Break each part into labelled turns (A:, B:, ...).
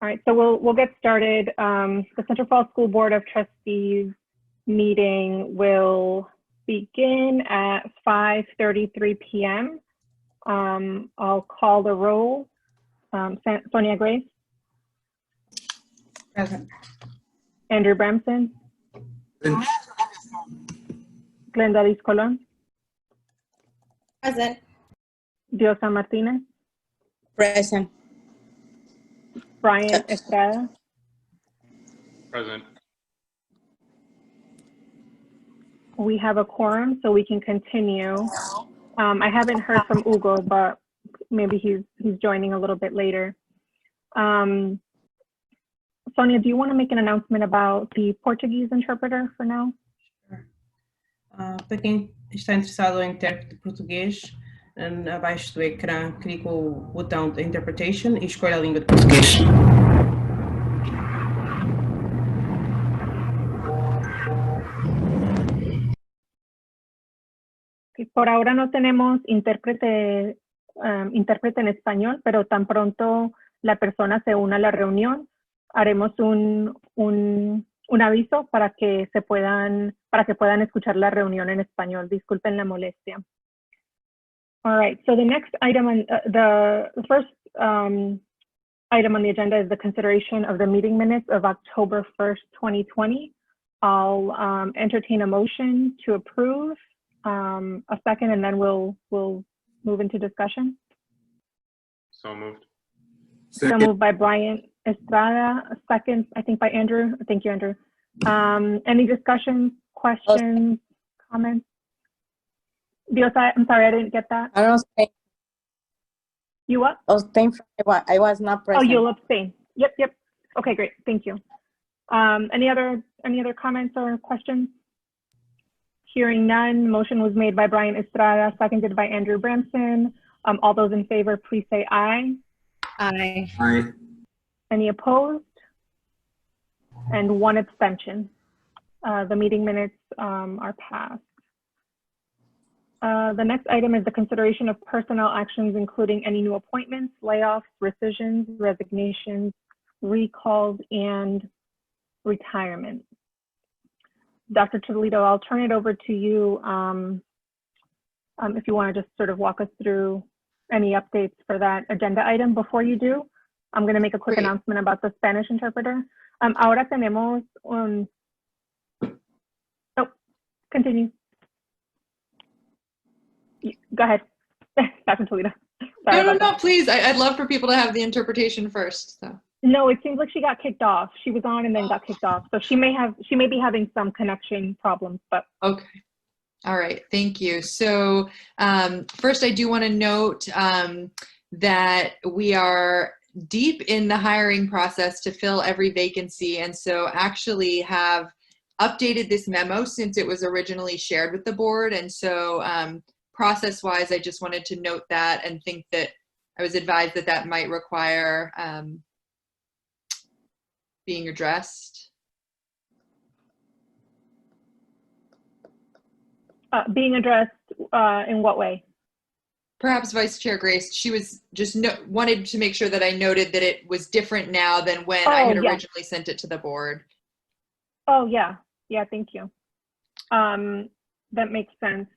A: All right, so we'll get started. The Central Falls School Board of Trustees meeting will begin at 5:33 p.m. I'll call the roll. Sonia Grace.
B: Present.
A: Andrew Bramson. Glenda Liz Colon.
B: Present.
A: Diosa Martinez.
B: Present.
A: Brian Estrada.
C: Present.
A: We have a quorum, so we can continue. I haven't heard from Hugo, but maybe he's joining a little bit later. Sonia, do you want to make an announcement about the Portuguese interpreter for now?
D: Para quem está interessado em intérprete de português, abaixo do ecrã, clique o botão de Interpretation e escolha a língua de português.
A: Por ahora no tenemos intérprete en español, pero tan pronto la persona se una a la reunión, haremos un aviso para que puedan escuchar la reunión en español. Disculpen la molestia. All right, so the next item on the first item on the agenda is the consideration of the meeting minutes of October 1st, 2020. I'll entertain a motion to approve, a second, and then we'll move into discussion.
C: So moved.
A: So moved by Brian Estrada, a second, I think, by Andrew. Thank you, Andrew. Any discussion, questions, comments? Diosa, I'm sorry, I didn't get that.
B: I don't abstain.
A: You what?
B: Abstain. I was not
A: Oh,
B: present.
A: you'll abstain. Yep. Okay, great. Thank you. Any other comments or questions? Hearing none, motion was made by Brian Estrada, seconded by Andrew Bramson. All those in favor, please say aye.
B: Aye.
E: Aye.
A: Any opposed? And one abstention. The meeting minutes are passed. The next item is the consideration of personnel actions, including any new appointments, layoffs, rescissions, resignations, recalls, and retirement. Dr. Toledo, I'll turn it over to you if you want to just sort of walk us through any updates for that agenda item. Before you do, I'm going to make a quick announcement about the Spanish interpreter. Ahora tenemos un... Oh, continue. Go ahead, Dr. Toledo. Sorry
F: No, please. I'd love for people to have the interpretation first. So.
A: No, it seems like she got kicked off. She was on and then got kicked off. So she may be having some connection problems, but.
F: Okay. All right. Thank you. So first, I do want to note that we are deep in the hiring process to fill every vacancy. And so actually have updated this memo since it was originally shared with the board. And so process-wise, I just wanted to note that and think that I was advised that that might require being addressed.
A: Being addressed in what way?
F: Perhaps Vice Chair Grace, she was just wanted to make sure that I noted that it was different now than when I had originally sent it to the board.
A: Oh, yeah. Yeah, thank you. That makes sense.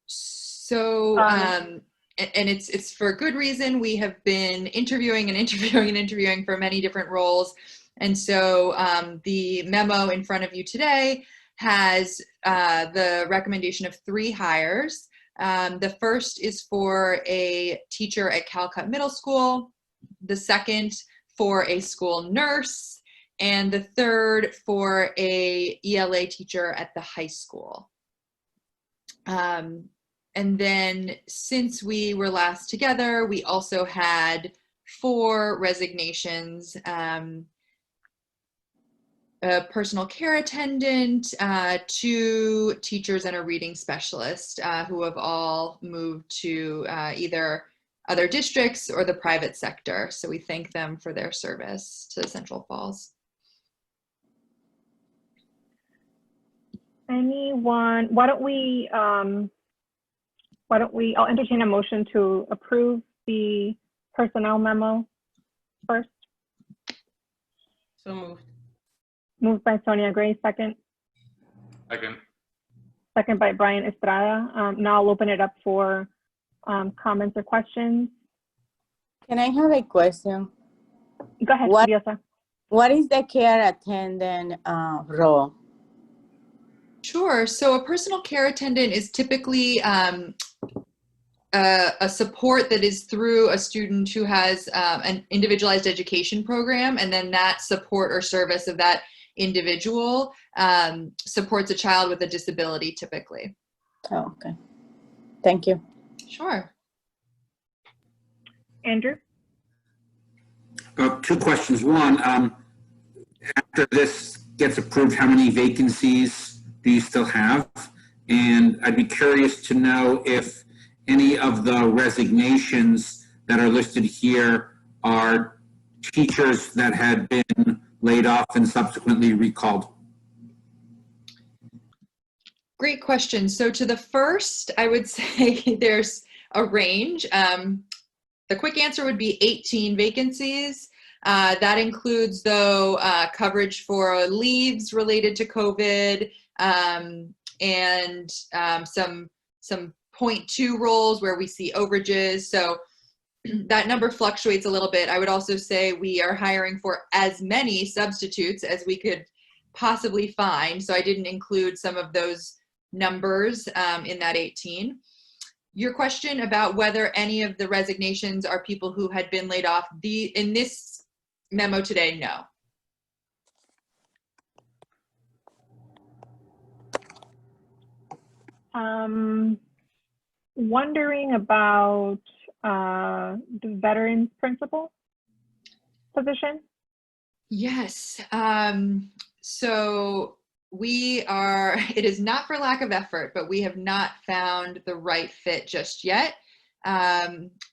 F: So, and it's for good reason. We have been interviewing for many different roles. And so the memo in front of you today has the recommendation of 3 hires. The first is for a teacher at Calcutt Middle School, the second for a school nurse, and the third for a ELA teacher at the high school. And then since we were last together, we also had 4 resignations, a personal care attendant, 2 teachers, and a reading specialist who have all moved to either other districts or the private sector. So we thank them for their service to Central Falls.
A: Anyone, why don't we, I'll entertain a motion to approve the personnel memo first.
D: So moved.
A: Moved by Sonia Gray, second.
C: Second.
A: Second by Brian Estrada. Now I'll open it up for comments or questions.
B: Can I have a question?
A: Go ahead,
B: What-
A: Diosa.
B: What is the care attendant role?
F: Sure. So a personal care attendant is typically a support that is through a student who has an individualized education program, and then that support or service of that individual supports a child with a disability typically.
B: Oh, okay. Thank you.
F: Sure.
A: Andrew?
E: Two questions. One, after this gets approved, how many vacancies do you still have? And I'd be curious to know if any of the resignations that are listed here are teachers that had been laid off and subsequently recalled.
F: Great question. So to the first, I would say there's a range. The quick answer would be 18 vacancies. That includes, though, coverage for leaves related to COVID and some 0.2 roles where we see overages. So that number fluctuates a little bit. I would also say we are hiring for as many substitutes as we could possibly find. So I didn't include some of those numbers in that 18. Your question about whether any of the resignations are people who had been laid off, in this memo today, no.
A: Wondering about the veterans principal position.
F: Yes. So it is not for lack of effort, but we have not found the right fit just yet.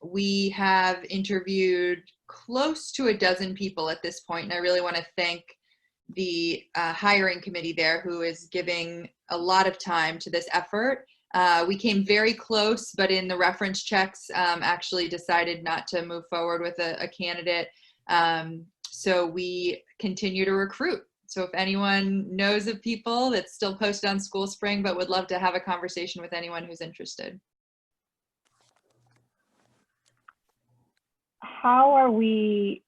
F: We have interviewed close to a dozen people at this point, and I really want to thank the hiring committee there who is giving a lot of time to this effort. We came very close, but in the reference checks, actually decided not to move forward with a candidate. So we continue to recruit. So if anyone knows of people that's still posted on School Spring, but would love to have a conversation with anyone who's interested.
A: How are we,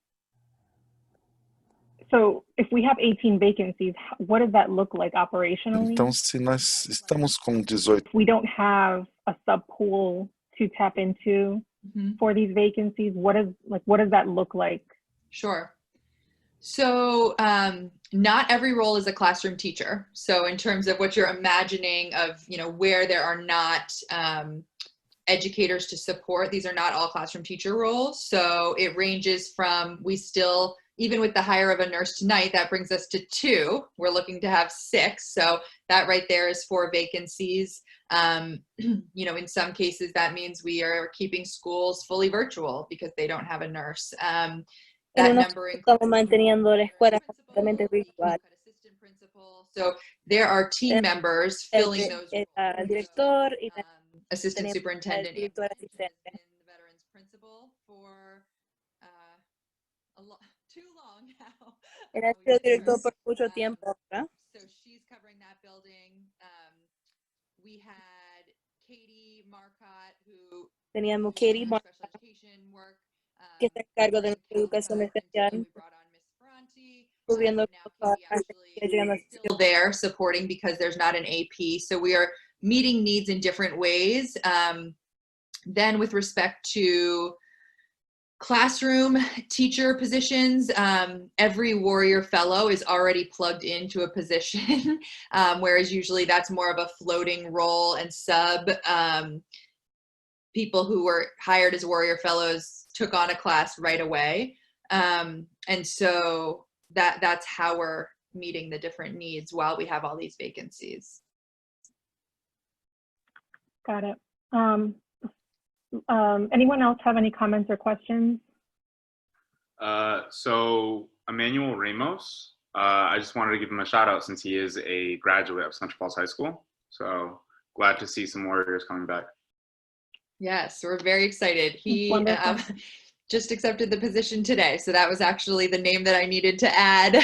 A: so if we have 18 vacancies, what does that look like operationally?
G: Então, se nós estamos com 18,
A: If we don't have a sub pool to tap into for these vacancies, what does that look like?
F: Sure. So not every role is a classroom teacher. So in terms of what you're imagining of, where there are not educators to support, these are not all classroom teacher roles. So it ranges from, even with the hire of a nurse tonight, that brings us to 2. We're looking to have 6. So that right there is 4 vacancies. In some cases, that means we are keeping schools fully virtual because they don't have a nurse. That number includes
H: manteniendo la escuela completamente virtual.
F: assistant principal. So there are team members filling those roles.
H: Director y
F: Assistant superintendent and
H: director asistente.
F: the veterans principal for too long now.
H: Él ha sido director por mucho tiempo, ¿verdad?
F: So she's covering that building. We had Katie Marcotte, who
H: Teníamos Katie
F: special education work.
H: que está a cargo de nuestra educación especial,
F: We brought on Miss Ferranti.
H: cubriendo
F: Now Katie actually is still there supporting because there's not an AP. So we are meeting needs in different ways. Then with respect to classroom teacher positions, every Warrior Fellow is already plugged into a position, whereas usually that's more of a floating role and sub. People who were hired as Warrior Fellows took on a class right away. And so that's how we're meeting the different needs while we have all these vacancies.
A: Got it. Anyone else have any comments or questions?
C: So Emmanuel Ramos, I just wanted to give him a shout out since he is a graduate of Central Falls High School. So glad to see some Warriors coming back.
F: Yes, we're very excited. just accepted the position today. So that was actually the name that I needed to add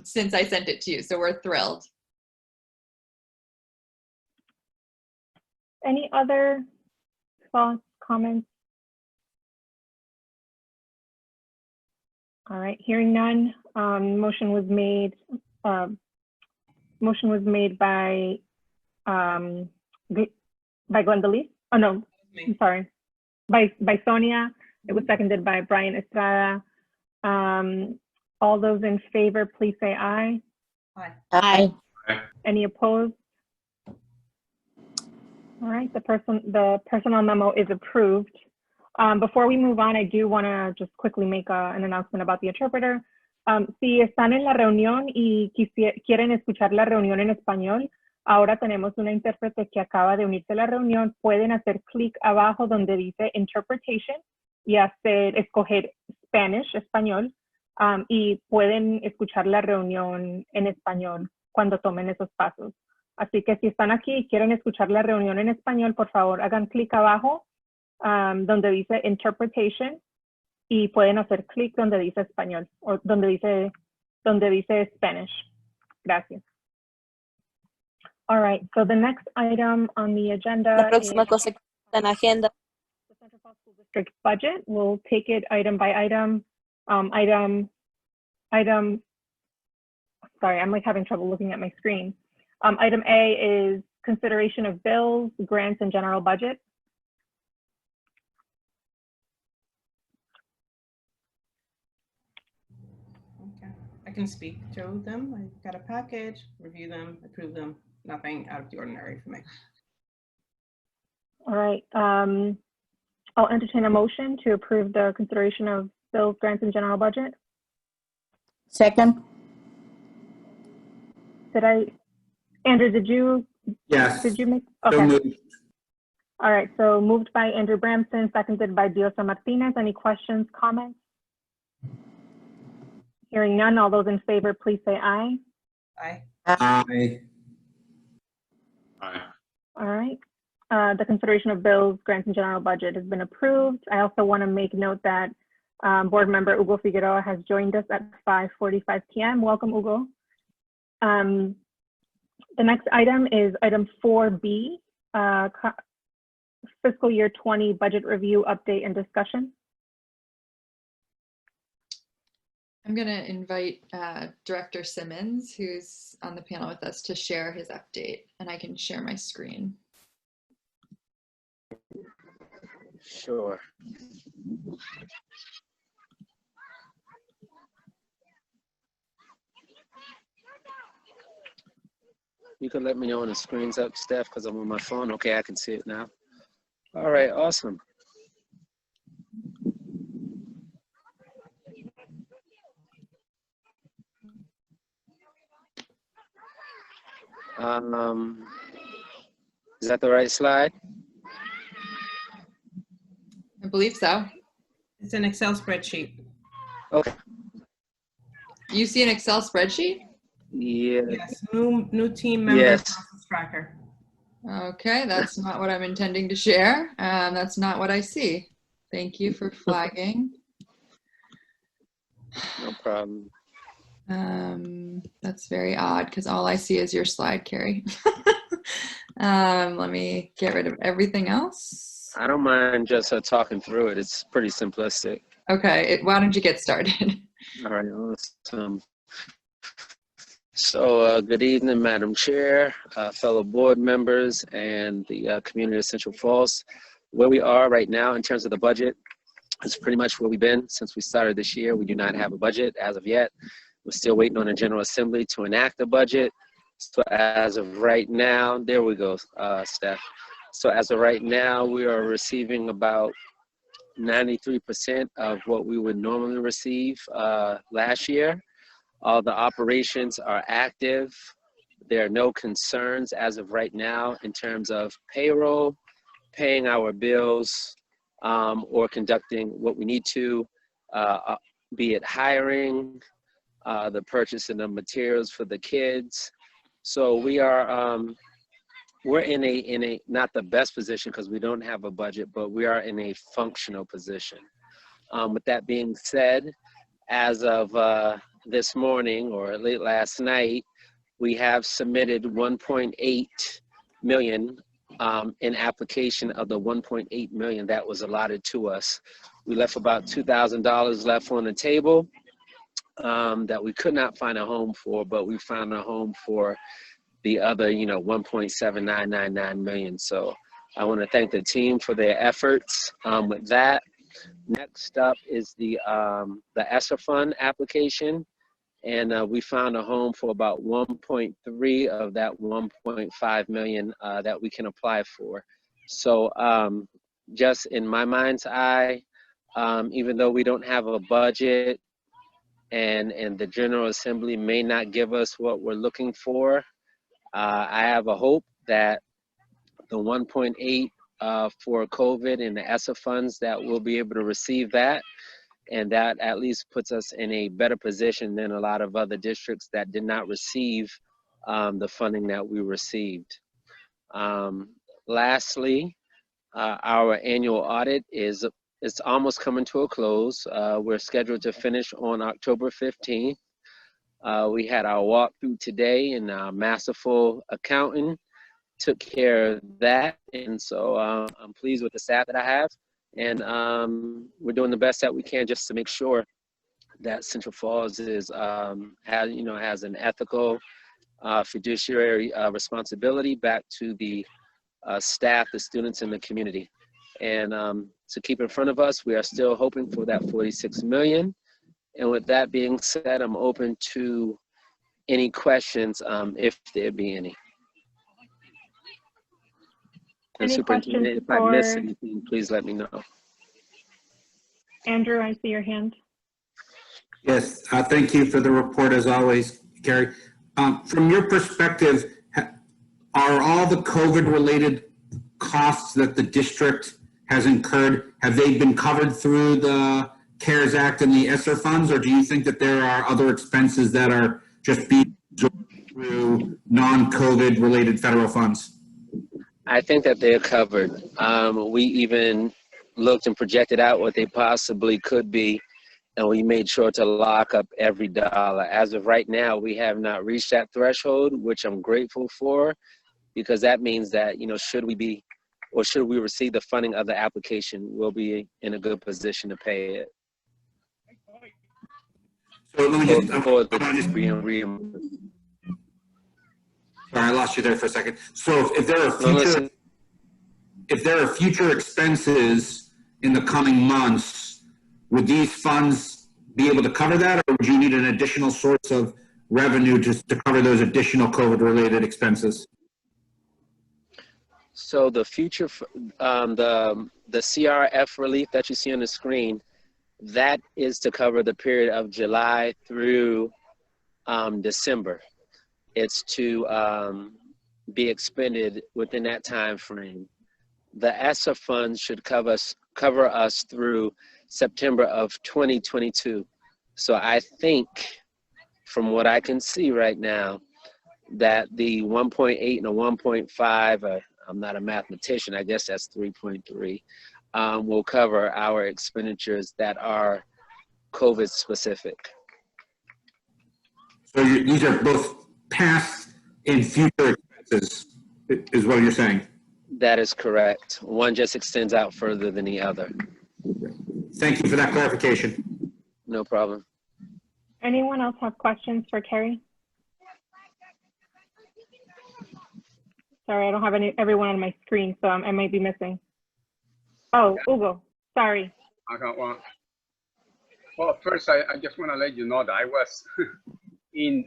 F: since I sent it to you. So we're thrilled.
A: Any other thoughts, comments? All right, hearing none, motion was made by Gwendolyn. Oh no, I'm sorry, by Sonia. It was seconded by Brian Estrada. All those in favor, please say aye.
B: Aye.
A: Any opposed? All right, the personnel memo is approved. Before we move on, I do want to just quickly make an announcement about the interpreter. Si están en la reunión y quieren escuchar la reunión en español, ahora tenemos una intérprete que acaba de unirse a la reunión. Pueden hacer clic abajo donde dice Interpretation y escoger Spanish, español, y pueden escuchar la reunión en español cuando tomen esos pasos. Así que si están aquí y quieren escuchar la reunión en español, por favor, hagan clic abajo donde dice Interpretation y pueden hacer clic donde dice español o donde dice Spanish. Gracias. All right, so the next item on the agenda
H: La próxima cosa que está en la agenda.
A: the Central Falls School District budget. We'll take it item by item. Sorry, I'm like having trouble looking at my screen. Item A is consideration of bills, grants, and general budget.
D: Okay, I can speak to them. I got a package, review them, approve them. Nothing out of the ordinary for me.
A: All right, I'll entertain a motion to approve the consideration of bills, grants, and general budget.
B: Second.
A: Andrew, did you
E: Yes.
A: make?
E: So
A: Okay.
E: moved.
A: All right, so moved by Andrew Bramson, seconded by Diosa Martinez. Any questions, comments? Hearing none, all those in favor, please say aye.
D: Aye.
E: Aye.
C: Aye.
A: All right. The consideration of bills, grants, and general budget has been approved. I also want to make note that board member Hugo Figueroa has joined us at 5:45 p.m. Welcome, Hugo. The next item is item 4B, fiscal year 20 budget review update and discussion.
F: I'm going to invite Director Simmons, who's on the panel with us, to share his update, and I can share my screen.
I: Sure. You can let me know when the screen's up, Steph, because I'm on my phone. Okay, I can see it now. All right, awesome. Is that the right slide?
F: I believe so.
D: It's an Excel spreadsheet.
I: Okay.
F: You see an Excel spreadsheet?
I: Yeah.
D: Yes, new team member
I: Yes.
D: process tracker.
F: Okay, that's not what I'm intending to share. That's not what I see. Thank you for flagging.
I: No problem.
F: That's very odd because all I see is your slide, Carrie. Let me get rid of everything else.
I: I don't mind just talking through it. It's pretty simplistic.
F: Okay, why don't you get started?
I: All right, awesome. So good evening, Madam Chair, fellow board members, and the community of Central Falls. Where we are right now in terms of the budget is pretty much where we've been since we started this year. We do not have a budget as of yet. We're still waiting on the General Assembly to enact the budget. So as of right now, there we go, Steph. So as of right now, we are receiving about 93% of what we would normally receive last year. All the operations are active. There are no concerns as of right now in terms of payroll, paying our bills, or conducting what we need to, be it hiring, the purchasing of materials for the kids. So we are, we're in a not the best position because we don't have a budget, but we are in a functional position. With that being said, as of this morning or late last night, we have submitted 1.8 million in application of the 1.8 million that was allotted to us. We left about $2,000 left on the table that we could not find a home for, but we found a home for the other, 1.7999 million. So I want to thank the team for their efforts with that. Next up is the ESSER fund application. And we found a home for about 1.3 of that 1.5 million that we can apply for. So just in my mind's eye, even though we don't have a budget and the General Assembly may not give us what we're looking for, I have a hope that the 1.8 for COVID and the ESSER funds, that we'll be able to receive that. And that at least puts us in a better position than a lot of other districts that did not receive the funding that we received. Lastly, our annual audit it's almost coming to a close. We're scheduled to finish on October 15th. We had our walkthrough today, and our masterful accountant took care of that. And so I'm pleased with the staff that I have. And we're doing the best that we can just to make sure that Central Falls is has an ethical fiduciary responsibility back to the staff, the students, and the community. And to keep in front of us, we are still hoping for that 46 million. And with that being said, I'm open to any questions if there be any. And Superintendent, if I miss anything, please let me know.
A: Andrew, I see your hand.
E: Yes, thank you for the report as always, Gary. From your perspective, are all the COVID-related costs that the district has incurred, have they been covered through the CARES Act and the ESSER funds, or do you think that there are other expenses that are just being absorbed through non-COVID related federal funds?
I: I think that they're covered. We even looked and projected out what they possibly could be, and we made sure to lock up every dollar. As of right now, we have not reached that threshold, which I'm grateful for, because that means that, should we receive the funding of the application, we'll be in a good position to pay it.
E: So let me just, sorry, I lost you there for a second. So if there are future expenses in the coming months, would these funds be able to cover that, or would you need an additional source of revenue just to cover those additional COVID-related expenses?
I: So the future, the CRF relief that you see on the screen, that is to cover the period of July through December. It's to be expended within that time frame. The ESSER funds should cover us through September of 2022. So I think, from what I can see right now, that the 1.8 and the 1.5, I'm not a mathematician, I guess that's 3.3, will cover our expenditures that are COVID specific.
E: So these are both past and future expenses, is what you're saying?
I: That is correct. One just extends out further than the other.
E: Thank you for that clarification.
I: No problem.
A: Anyone else have questions for Carrie? Sorry, I don't have everyone on my screen, so I might be missing. Oh, Hugo, sorry.
J: Okay, well, first, I just want to let you know that I was in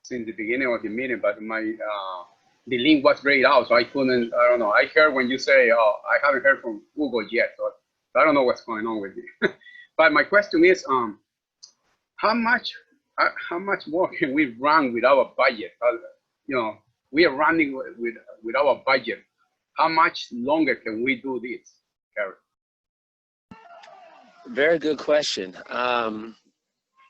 J: since the beginning of the meeting, but the link was grayed out, so I couldn't, I don't know. I heard when you say, oh, I haven't heard from Google yet, so I don't know what's going on with it. But my question is, how much more can we run with our budget? We are running with our budget. How much longer can we do this, Carrie?
I: Very good question.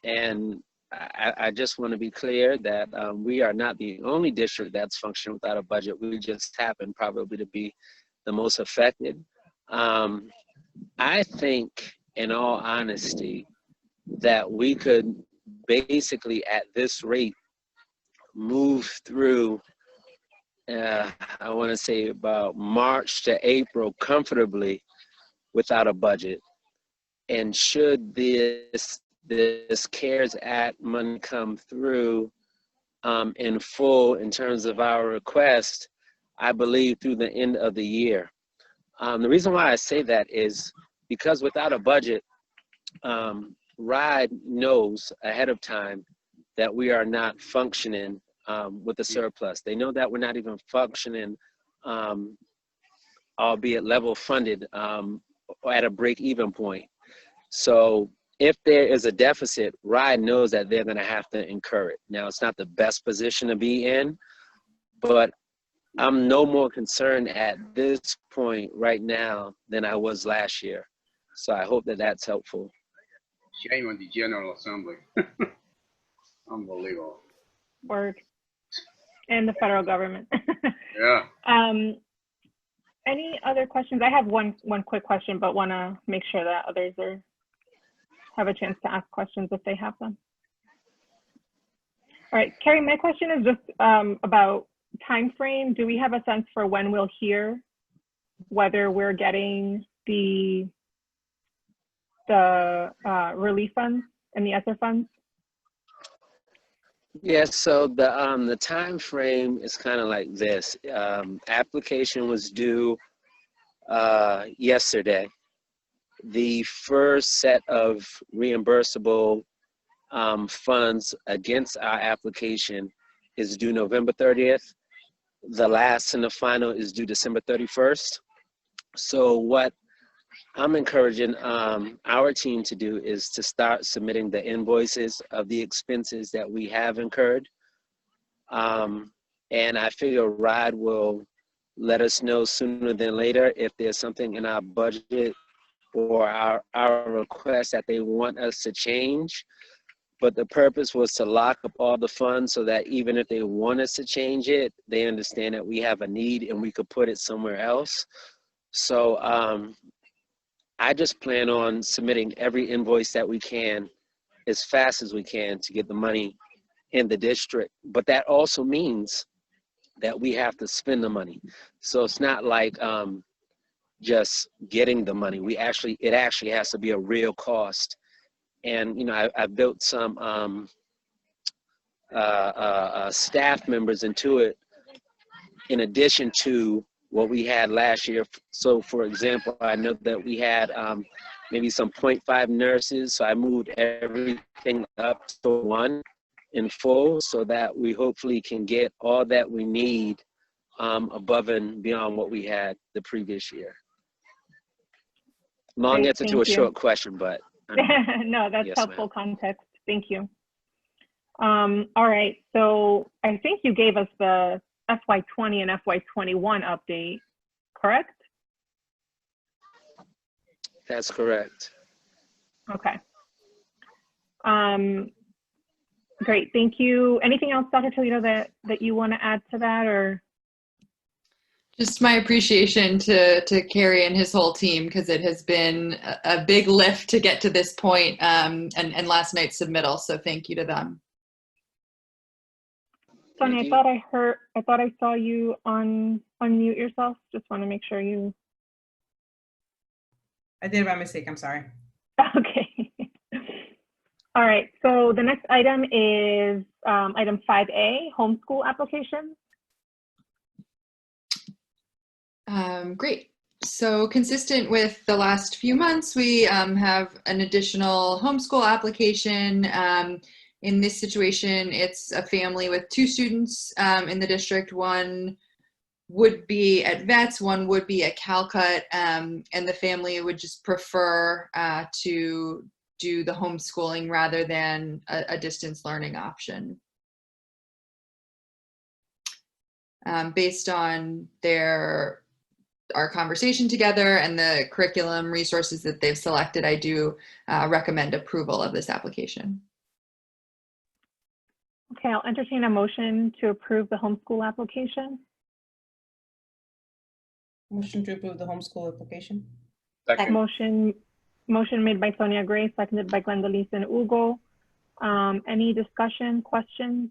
I: And I just want to be clear that we are not the only district that's functioning without a budget. We just happen probably to be the most affected. I think, in all honesty, that we could basically at this rate move through, I want to say about March to April comfortably without a budget. And should this CARES Act money come through in full in terms of our request, I believe through the end of the year. The reason why I say that is because without a budget, RIDE knows ahead of time that we are not functioning with a surplus. They know that we're not even functioning, albeit level funded, at a break-even point. So if there is a deficit, RIDE knows that they're going to have to incur it. Now, it's not the best position to be in, but I'm no more concerned at this point right now than I was last year. So I hope that that's helpful.
J: Shame on the General Assembly. Unbelievable.
A: Word. And the federal government.
J: Yeah.
A: Any other questions? I have one quick question, but want to make sure that others have a chance to ask questions if they have them. All right, Carrie, my question is just about time frame. Do we have a sense for when we'll hear whether we're getting the relief funds and the ESSER funds?
I: Yes, so the time frame is kind of like this. Application was due yesterday. The first set of reimbursable funds against our application is due November 30th. The last and the final is due December 31st. So what I'm encouraging our team to do is to start submitting the invoices of the expenses that we have incurred. And I figure RIDE will let us know sooner than later if there's something in our budget or our request that they want us to change. But the purpose was to lock up all the funds so that even if they want us to change it, they understand that we have a need and we could put it somewhere else. So I just plan on submitting every invoice that we can as fast as we can to get the money in the district. But that also means that we have to spend the money. So it's not like just getting the money. It actually has to be a real cost. And you know, I built some staff members into it in addition to what we had last year. So for example, I know that we had maybe some 0.5 nurses. So I moved everything up to 1 in full so that we hopefully can get all that we need above and beyond what we had the previous year. Long answer to a short question, but.
A: No, that's
I: yes,
A: helpful context. Thank you. All right, so I think you gave us the FY20 and FY21 update, correct?
I: That's correct.
A: Okay. Great, thank you. Anything else, Dr. Toledo, that you want to add to that, or?
F: Just my appreciation to Kerry and his whole team, because it has been a big lift to get to this point, and last night's submittal. So thank you to them.
A: Sonia, I thought I saw you unmute yourself. Just want to make sure you.
D: I did it by mistake. I'm sorry.
A: Okay. All right. So the next item is item 5A, homeschool application.
F: Great. So consistent with the last few months, we have an additional homeschool application. In this situation, it's a family with 2 students in the district. One would be at Vets, one would be at Calcut, and the family would just prefer to do the homeschooling rather than a distance learning option. Based on our conversation together and the curriculum resources that they've selected, I do recommend approval of this application.
A: Okay, I'll entertain a motion to approve the homeschool application.
D: Motion to approve the homeschool application.
J: Second.
A: Motion Motion made by Sonia Gray, seconded by Glendalisa and Ugo. Any discussion, questions?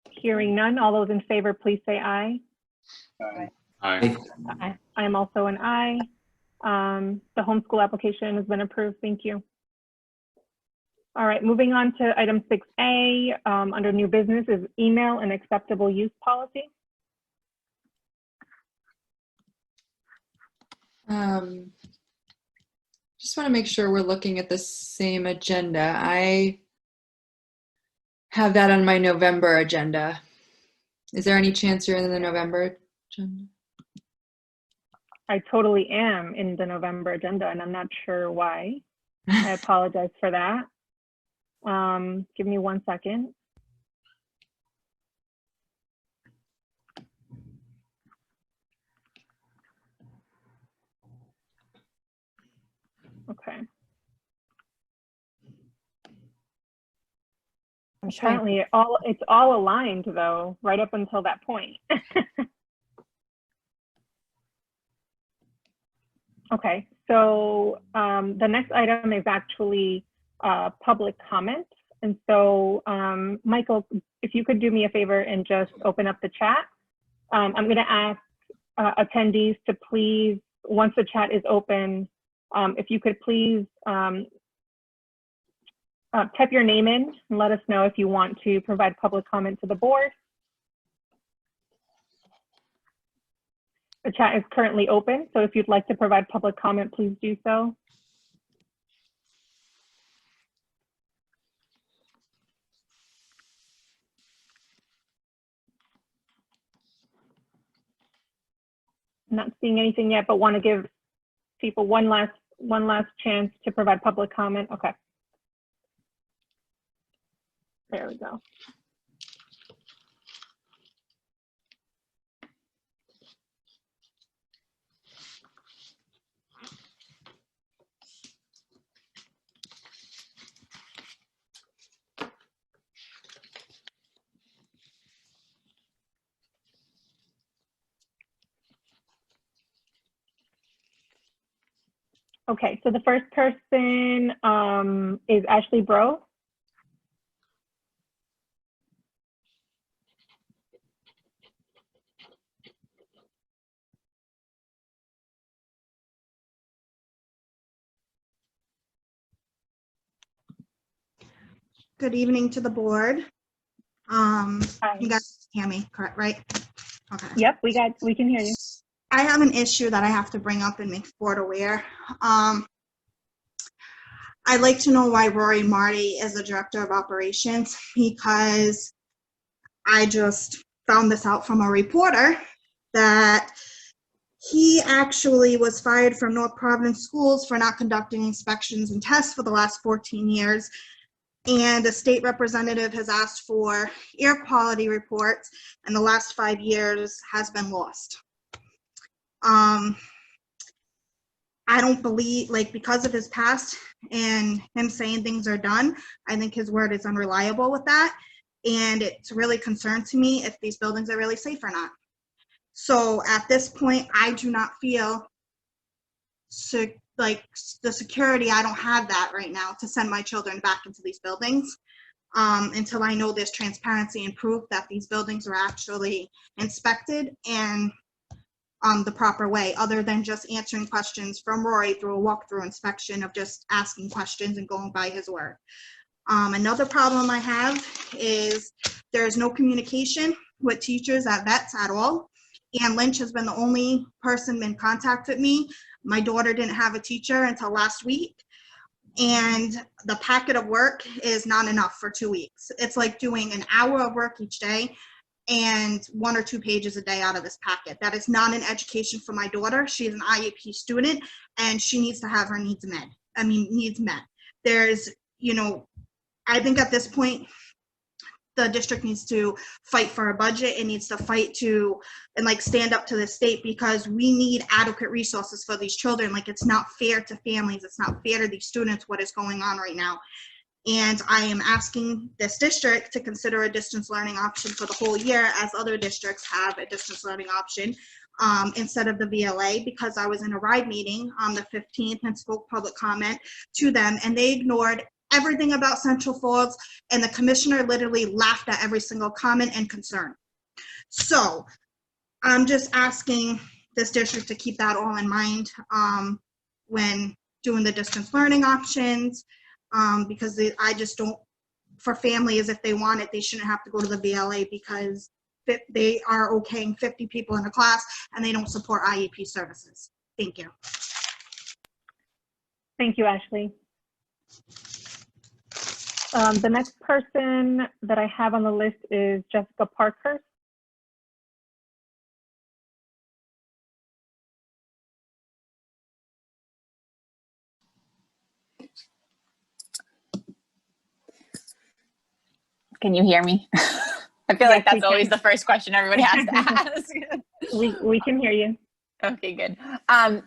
A: Hearing none, all those in favor, please say aye.
C: Aye.
A: Aye. I am also an aye. The homeschool application has been approved. Thank you. All right, moving on to item 6A, under new business is email and acceptable use policy.
F: Just want to make sure we're looking at the same agenda. I have that on my November agenda. Is there any chance you're in the November agenda?
A: I totally am in the November agenda, and I'm not sure why. I apologize for that. Give me 1 second. Okay. Apparently, it's all aligned though, right up until that point. Okay, so the next item is actually public comment. And so, Michael, if you could do me a favor and just open up the chat. I'm going to ask attendees to please, once the chat is open, if you could please type your name in and let us know if you want to provide public comment to the board. The chat is currently open, so if you'd like to provide public comment, please do so. I'm not seeing anything yet, but want to give people one last chance to provide public comment. Okay. There we go. Okay, so the first person is Ashley Bro.
K: Good evening to the board.
A: Hi.
K: You guys hear me, correct, right? Okay.
A: Yep, we can hear you.
K: I have an issue that I have to bring up and make the board aware. I'd like to know why Rory Marty is the director of operations, because I just found this out from a reporter that he actually was fired from North Providence Schools for not conducting inspections and tests for the last 14 years. And a state representative has asked for air quality reports, and the last 5 years has been lost. I don't believe, like, because of his past and him saying things are done, I think his word is unreliable with that. And it's really concerned to me if these buildings are really safe or not. So at this point, I do not feel like the security, I don't have that right now to send my children back into these buildings until I know there's transparency and proof that these buildings are actually inspected and the proper way, other than just answering questions from Rory through a walkthrough inspection of just asking questions and going by his word. Another problem I have is there's no communication with teachers at vets at all. Ann Lynch has been the only person in contact with me. My daughter didn't have a teacher until last week. And the packet of work is not enough for 2 weeks. It's like doing an hour of work each day and 1 or 2 pages a day out of this packet. That is not an education for my daughter. She's an IEP student and she needs to have her needs met. There's, I think at this point, the district needs to fight for a budget. It needs to fight to and stand up to the state, because we need adequate resources for these children. It's not fair to families. It's not fair to these students what is going on right now. And I am asking this district to consider a distance learning option for the whole year, as other districts have a distance learning option instead of the VLA, because I was in a RIDE meeting on the 15th and spoke public comment to them, and they ignored everything about Central Falls, and the commissioner literally laughed at every single comment and concern. So I'm just asking this district to keep that all in mind when doing the distance learning options, because I just don't, for families, if they want it, they shouldn't have to go to the VLA because they are okaying 50 people in a class and they don't support IEP services. Thank you.
A: Thank you, Ashley. The next person that I have on the list is Jessica Parker.
L: Can you hear me? I feel like that's always the first question everybody has to ask.
A: We can hear you.
L: Okay, good.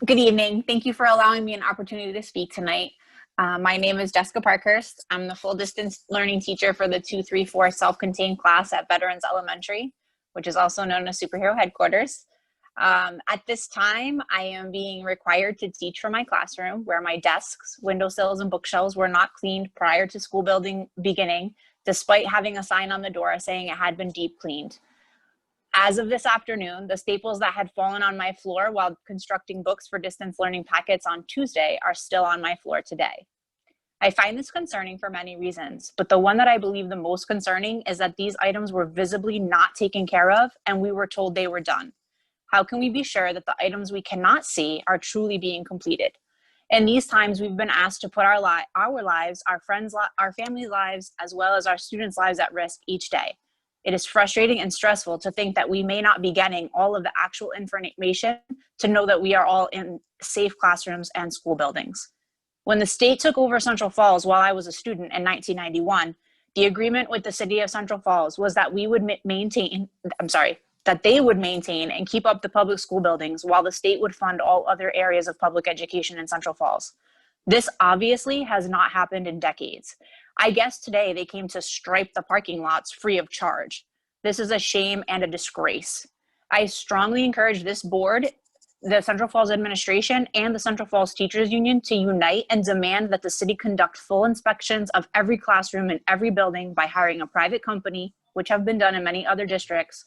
L: Good evening. Thank you for allowing me an opportunity to speak tonight. My name is Jessica Parkhurst. I'm the full distance learning teacher for the 234 self-contained class at Veterans Elementary, which is also known as Superhero Headquarters. At this time, I am being required to teach from my classroom where my desks, windowsills, and bookshelves were not cleaned prior to school building beginning, despite having a sign on the door saying it had been deep cleaned. As of this afternoon, the staples that had fallen on my floor while constructing books for distance learning packets on Tuesday are still on my floor today. I find this concerning for many reasons, but the one that I believe the most concerning is that these items were visibly not taken care of and we were told they were done. How can we be sure that the items we cannot see are truly being completed? In these times, we've been asked to put our lives, our friends, our families' lives, as well as our students' lives at risk each day. It is frustrating and stressful to think that we may not be getting all of the actual information to know that we are all in safe classrooms and school buildings. When the state took over Central Falls while I was a student in 1991, the agreement with the city of Central Falls was that we would that they would maintain and keep up the public school buildings while the state would fund all other areas of public education in Central Falls. This obviously has not happened in decades. I guess today they came to stripe the parking lots free of charge. This is a shame and a disgrace. I strongly encourage this board, the Central Falls administration, and the Central Falls Teachers Union to unite and demand that the city conduct full inspections of every classroom in every building by hiring a private company, which have been done in many other districts,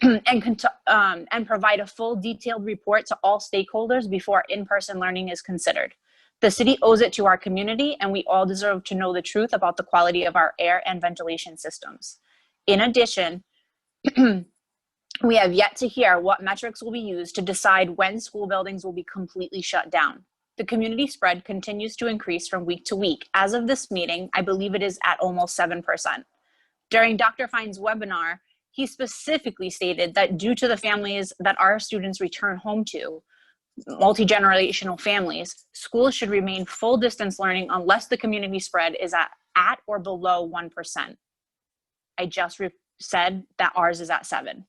L: and provide a full detailed report to all stakeholders before in-person learning is considered. The city owes it to our community, and we all deserve to know the truth about the quality of our air and ventilation systems. In addition, we have yet to hear what metrics will be used to decide when school buildings will be completely shut down. The community spread continues to increase from week to week. As of this meeting, I believe it is at almost 7%. During Dr. Fine's webinar, he specifically stated that due to the families that our students return home to, multi-generational families, schools should remain full distance learning unless the community spread is at or below 1%. I just said that ours is at 7.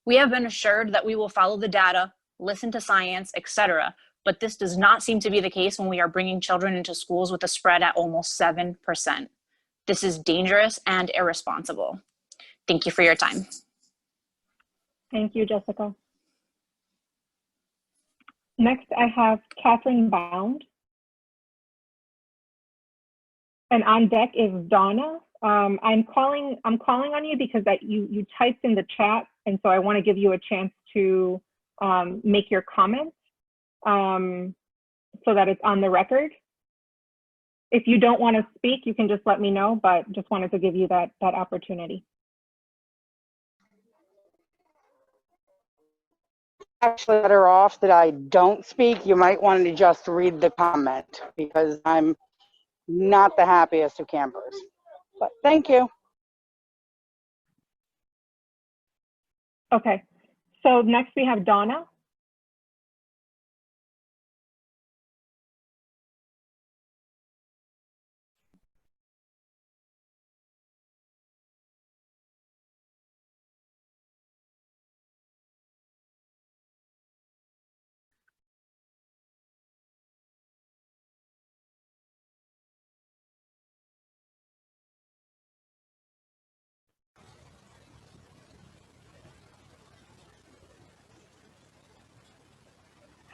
L: We have been assured that we will follow the data, listen to science, etc., but this does not seem to be the case when we are bringing children into schools with a spread at almost 7%. This is dangerous and irresponsible. Thank you for your time.
A: Thank you, Jessica. Next, I have Kathleen Bound. And on deck is Donna. I'm calling on you because you typed in the chat, and so I want to give you a chance to make your comments so that it's on the record. If you don't want to speak, you can just let me know, but just wanted to give you that opportunity.
M: Actually better off that I don't speak. You might want to just read the comment because I'm not the happiest of campers. But thank you.
A: Okay, so next we have Donna.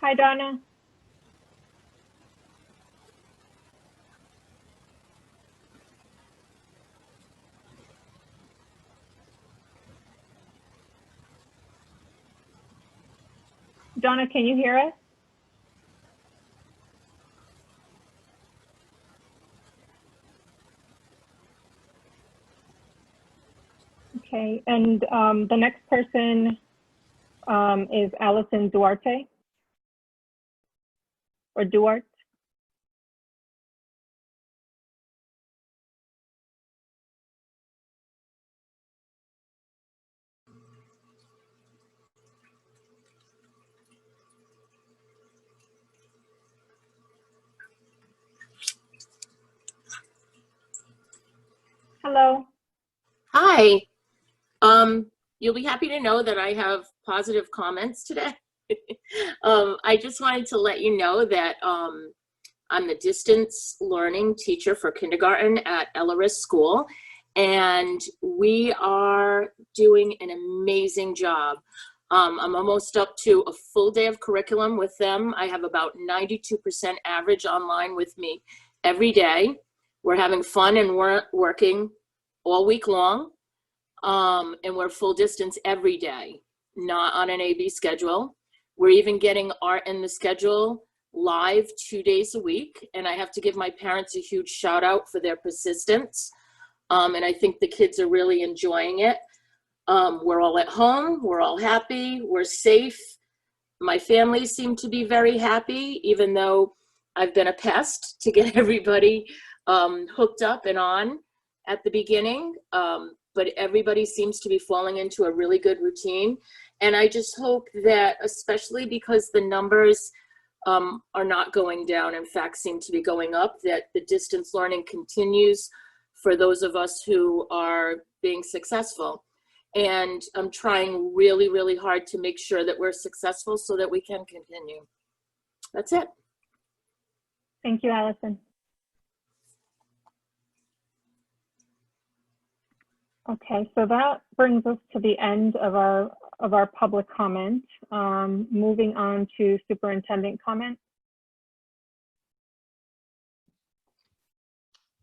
A: Hi, Donna. Donna, can you hear us? Okay, and the next person is Allison Duarte, or Duarte. Hello.
N: Hi. You'll be happy to know that I have positive comments today. I just wanted to let you know that I'm the distance learning teacher for kindergarten at Elleris School, and we are doing an amazing job. I'm almost up to a full day of curriculum with them. I have about 92% average online with me every day. We're having fun and we're working all week long. And we're full distance every day, not on an AB schedule. We're even getting art in the schedule live 2 days a week. And I have to give my parents a huge shout out for their persistence. And I think the kids are really enjoying it. We're all at home, we're all happy, we're safe. My family seem to be very happy, even though I've been a pest to get everybody hooked up and on at the beginning. But everybody seems to be falling into a really good routine. And I just hope that, especially because the numbers are not going down, in fact, seem to be going up, that the distance learning continues for those of us who are being successful. And I'm trying really, really hard to make sure that we're successful so that we can continue. That's it.
A: Thank you, Allison. Okay, so that brings us to the end of our public comment. Moving on to superintendent comment.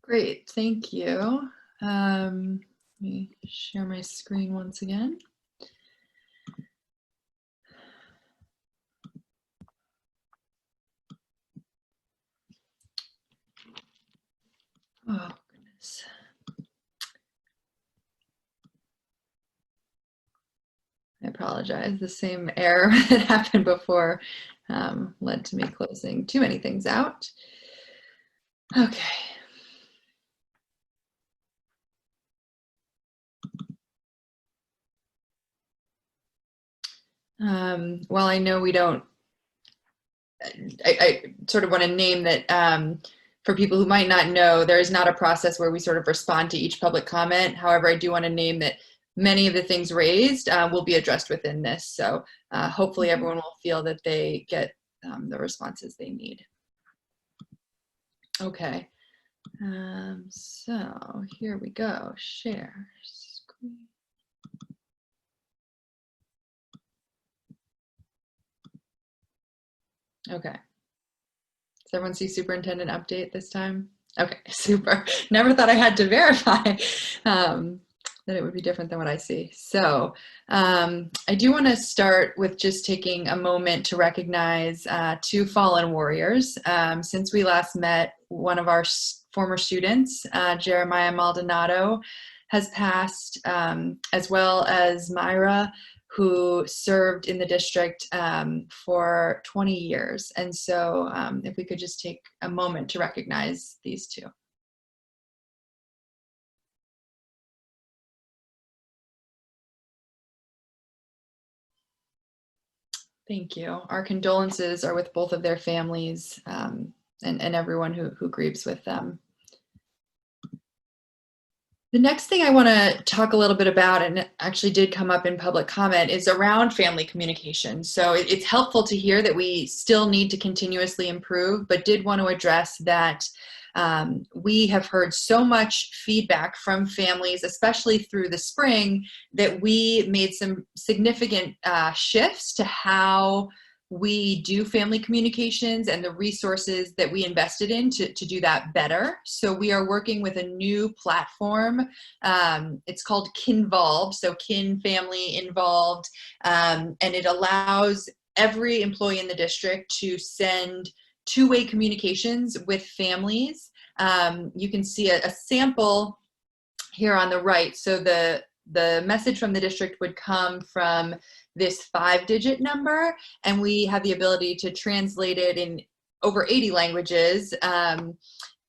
F: Great, thank you. Let me share my screen once again. Oh, goodness. I apologize. The same error that happened before led to me closing too many things out. Okay. Well, I know we don't, I sort of want to name that for people who might not know, there is not a process where we sort of respond to each public comment. However, I do want to name that many of the things raised will be addressed within this. So hopefully everyone will feel that they get the responses they need. Okay, so here we go, share screen. Okay. Does everyone see superintendent update this time? Okay, super. Never thought I had to verify that it would be different than what I see. So I do want to start with just taking a moment to recognize two fallen warriors. Since we last met, one of our former students, Jeremiah Maldonado, has passed, as well as Myra, who served in the district for 20 years. And so if we could just take a moment to recognize these two. Thank you. Our condolences are with both of their families and everyone who grieves with them. The next thing I want to talk a little bit about, and it actually did come up in public comment, is around family communication. So it's helpful to hear that we still need to continuously improve, but did want to address that we have heard so much feedback from families, especially through the spring, that we made some significant shifts to how we do family communications and the resources that we invested in to do that better. So we are working with a new platform. It's called Kinvolved, so kin, family, involved, and it allows every employee in the district to send two-way communications with families. You can see a sample here on the right. So the message from the district would come from this 5-digit number, and we have the ability to translate it in over 80 languages.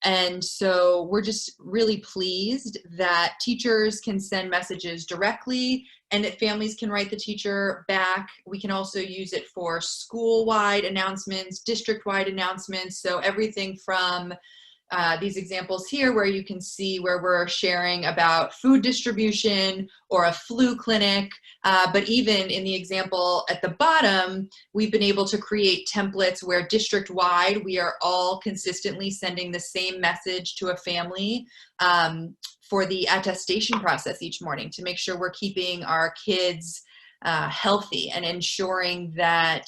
F: And so we're just really pleased that teachers can send messages directly and that families can write the teacher back. We can also use it for school-wide announcements, district-wide announcements. So everything from these examples here where you can see where we're sharing about food distribution or a flu clinic, but even in the example at the bottom, we've been able to create templates where district-wide we are all consistently sending the same message to a family for the attestation process each morning to make sure we're keeping our kids healthy and ensuring that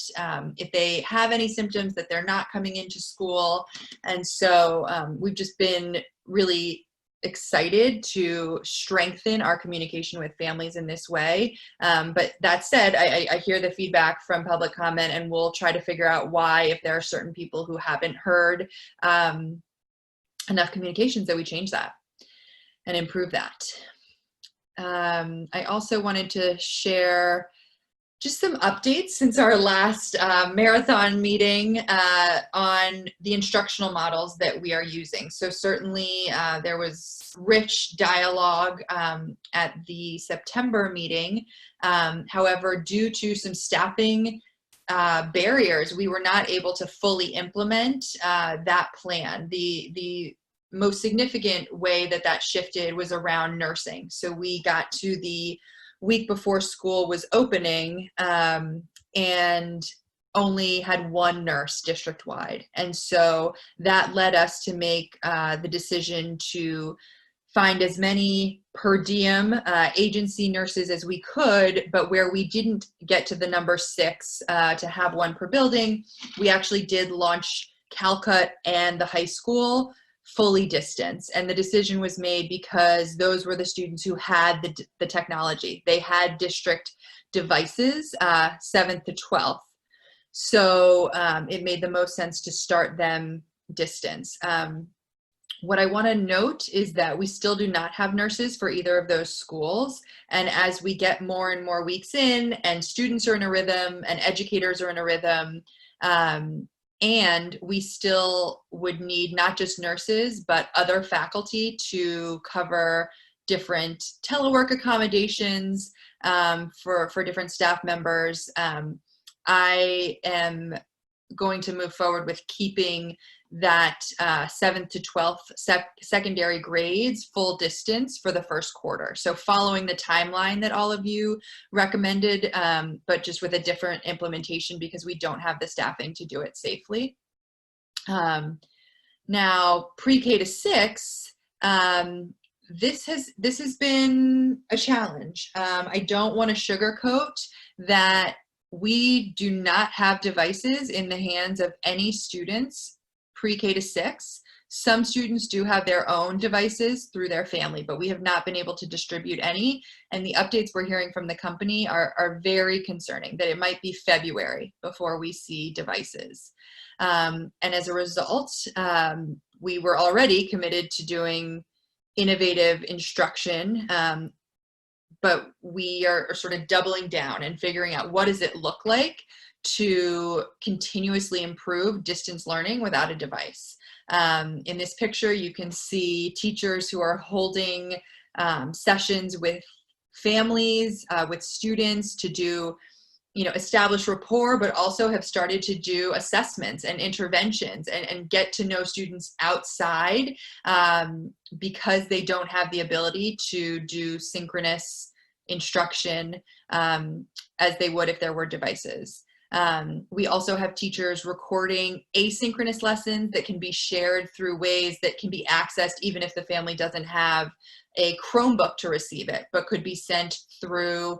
F: if they have any symptoms that they're not coming into school. And so we've just been really excited to strengthen our communication with families in this way. But that said, I hear the feedback from public comment, and we'll try to figure out why, if there are certain people who haven't heard enough communications, that we change that and improve that. I also wanted to share just some updates since our last marathon meeting on the instructional models that we are using. So certainly there was rich dialogue at the September meeting. However, due to some staffing barriers, we were not able to fully implement that plan. The most significant way that shifted was around nursing. So we got to the week before school was opening and only had one nurse district-wide. And so that led us to make the decision to find as many per diem agency nurses as we could, but where we didn't get to the number 6 to have one per building, we actually did launch Calcut and the high school fully distance. And the decision was made because those were the students who had the technology. They had district devices, 7th to 12th. So it made the most sense to start them distance. What I want to note is that we still do not have nurses for either of those schools. And as we get more and more weeks in and students are in a rhythm and educators are in a rhythm, and we still would need not just nurses, but other faculty to cover different telework accommodations for different staff members. I am going to move forward with keeping that 7th to 12th secondary grades full distance for the first quarter. So following the timeline that all of you recommended, but just with a different implementation because we don't have the staffing to do it safely. Now, pre-K to 6, this has been a challenge. I don't want to sugarcoat that we do not have devices in the hands of any students pre-K to 6. Some students do have their own devices through their family, but we have not been able to distribute any. And the updates we're hearing from the company are very concerning, that it might be February before we see devices. And as a result, we were already committed to doing innovative instruction, but we are sort of doubling down and figuring out what does it look like to continuously improve distance learning without a device. In this picture, you can see teachers who are holding sessions with families, with students to do, establish rapport, but also have started to do assessments and interventions and get to know students outside because they don't have the ability to do synchronous instruction as they would if there were devices. We also have teachers recording asynchronous lessons that can be shared through ways that can be accessed even if the family doesn't have a Chromebook to receive it, but could be sent through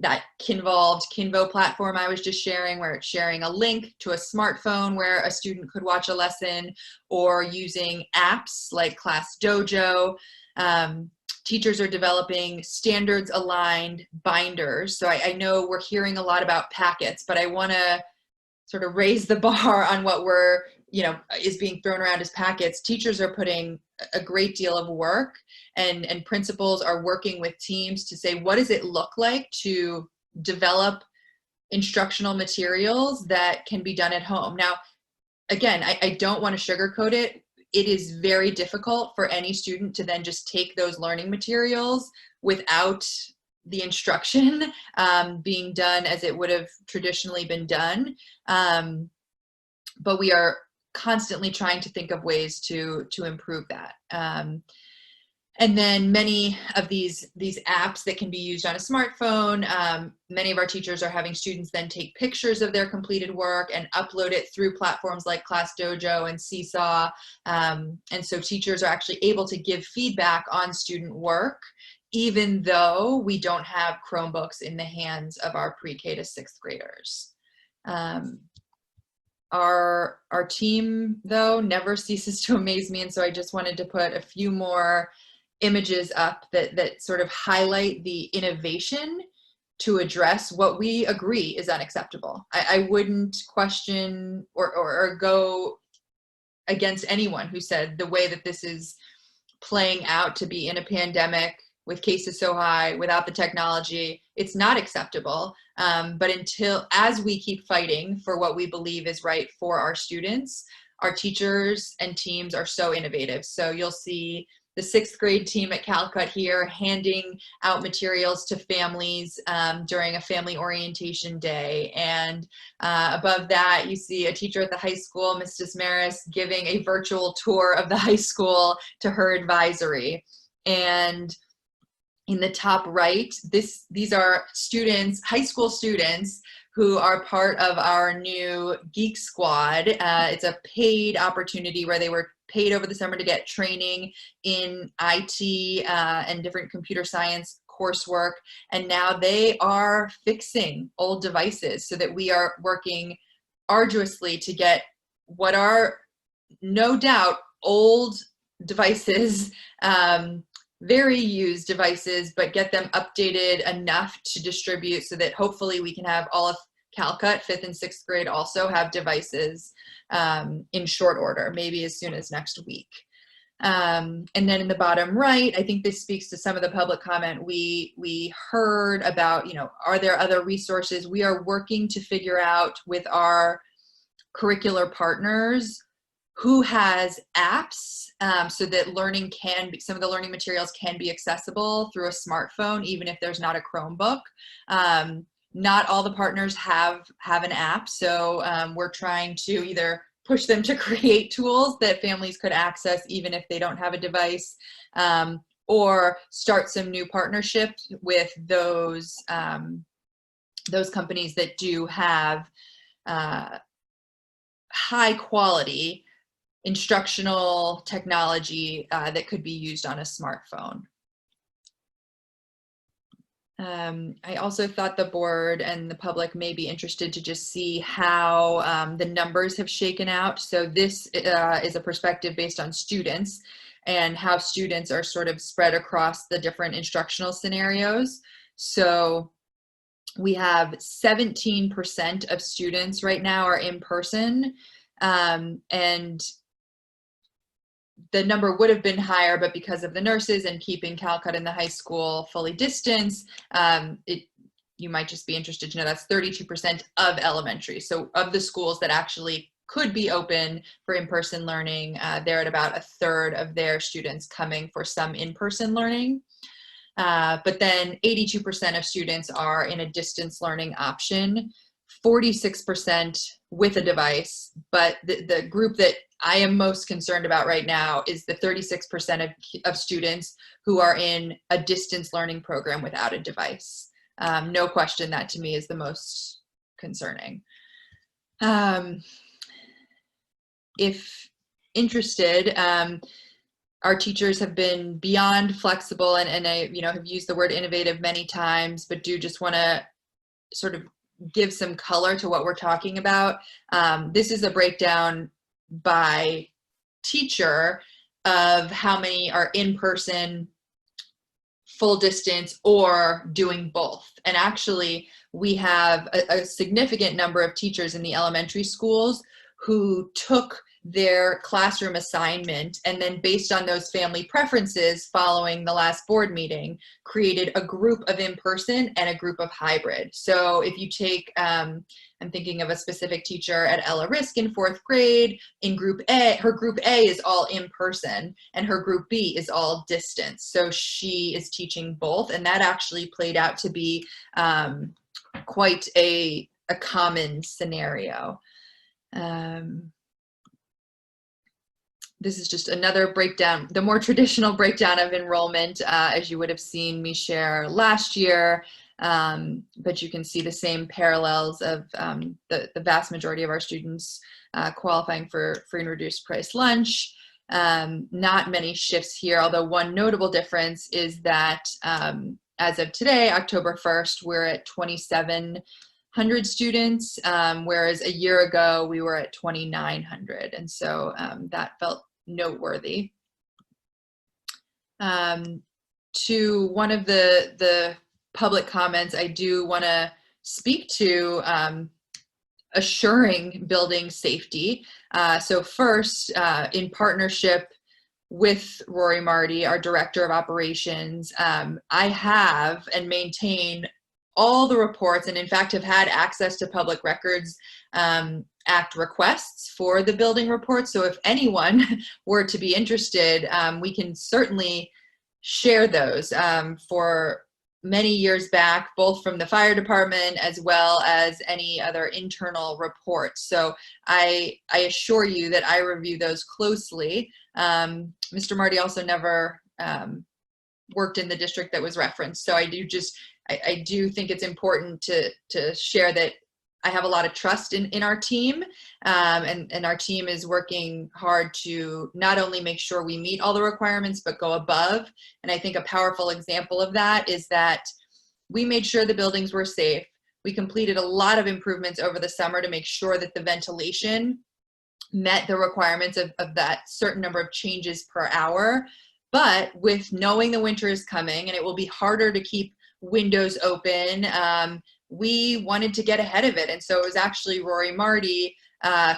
F: that Kinvo platform I was just sharing, where it's sharing a link to a smartphone where a student could watch a lesson, or using apps like Class Dojo. Teachers are developing standards aligned binders. So I know we're hearing a lot about packets, but I want to sort of raise the bar on what is being thrown around as packets. Teachers are putting a great deal of work, and principals are working with teams to say, what does it look like to develop instructional materials that can be done at home? Now, again, I don't want to sugarcoat it. It is very difficult for any student to then just take those learning materials without the instruction being done as it would have traditionally been done. But we are constantly trying to think of ways to improve that. And then many of these apps that can be used on a smartphone, many of our teachers are having students then take pictures of their completed work and upload it through platforms like Class Dojo and Seesaw. And so teachers are actually able to give feedback on student work, even though we don't have Chromebooks in the hands of our pre-K to 6th graders. Our team, though, never ceases to amaze me, and so I just wanted to put a few more images up that sort of highlight the innovation to address what we agree is unacceptable. I wouldn't question or go against anyone who said the way that this is playing out to be in a pandemic with cases so high, without the technology, it's not acceptable. But as we keep fighting for what we believe is right for our students, our teachers and teams are so innovative. So you'll see the 6th grade team at Calcut here handing out materials to families during a family orientation day. And above that, you see a teacher at the high school, Mrs. Maris, giving a virtual tour of the high school to her advisory. And in the top right, these are students, high school students, who are part of our new Geek Squad. It's a paid opportunity where they were paid over the summer to get training in IT and different computer science coursework. And now they are fixing old devices, so that we are working arduously to get what are no doubt old devices, very used devices, but get them updated enough to distribute so that hopefully we can have all of Calcut, 5th and 6th grade, also have devices in short order, maybe as soon as next week. And then in the bottom right, I think this speaks to some of the public comment we heard about, are there other resources? We are working to figure out with our curricular partners who has apps so that some of the learning materials can be accessible through a smartphone, even if there's not a Chromebook. Not all the partners have an app, so we're trying to either push them to create tools that families could access even if they don't have a device, or start some new partnerships with those companies that do have high quality instructional technology that could be used on a smartphone. I also thought the board and the public may be interested to just see how the numbers have shaken out. So this is a perspective based on students and how students are sort of spread across the different instructional scenarios. So we have 17% of students right now are in person, and the number would have been higher, but because of the nurses and keeping Calcut and the high school fully distanced, you might just be interested to know that's 32% of elementary. So of the schools that actually could be open for in-person learning, they're at about 1/3 of their students coming for some in-person learning. But then 82% of students are in a distance learning option, 46% with a device, but the group that I am most concerned about right now is the 36% of students who are in a distance learning program without a device. No question, that to me is the most concerning. If interested, our teachers have been beyond flexible, and I, have used the word innovative many times, but do just want to sort of give some color to what we're talking about. This is a breakdown by teacher of how many are in person, full distance, or doing both. And actually, we have a significant number of teachers in the elementary schools who took their classroom assignment and then, based on those family preferences following the last board meeting, created a group of in-person and a group of hybrid. So if you take, I'm thinking of a specific teacher at Ella Risk in 4th grade. In group A, her group A is all in person and her group B is all distance. So she is teaching both, and that actually played out to be quite a common scenario. This is just another breakdown, the more traditional breakdown of enrollment, as you would have seen me share last year. But you can see the same parallels of the vast majority of our students qualifying for free and reduced price lunch. Not many shifts here, although one notable difference is that as of today, October 1st, we're at 2,700 students, whereas a year ago we were at 2,900. And so that felt noteworthy. To one of the public comments, I do want to speak to assuring building safety. So first, in partnership with Rory Marty, our Director of Operations, I have and maintain all the reports, and in fact have had access to Public Records Act requests for the building reports. So if anyone were to be interested, we can certainly share those for many years back, both from the fire department as well as any other internal reports. So I assure you that I review those closely. Mr. Marty also never worked in the district that was referenced. So I do think it's important to share that I have a lot of trust in our team, and our team is working hard to not only make sure we meet all the requirements, but go above. And I think a powerful example of that is that we made sure the buildings were safe. We completed a lot of improvements over the summer to make sure that the ventilation met the requirements of that certain number of changes per hour. But with knowing the winter is coming and it will be harder to keep windows open, we wanted to get ahead of it. And so it was actually Rory Marty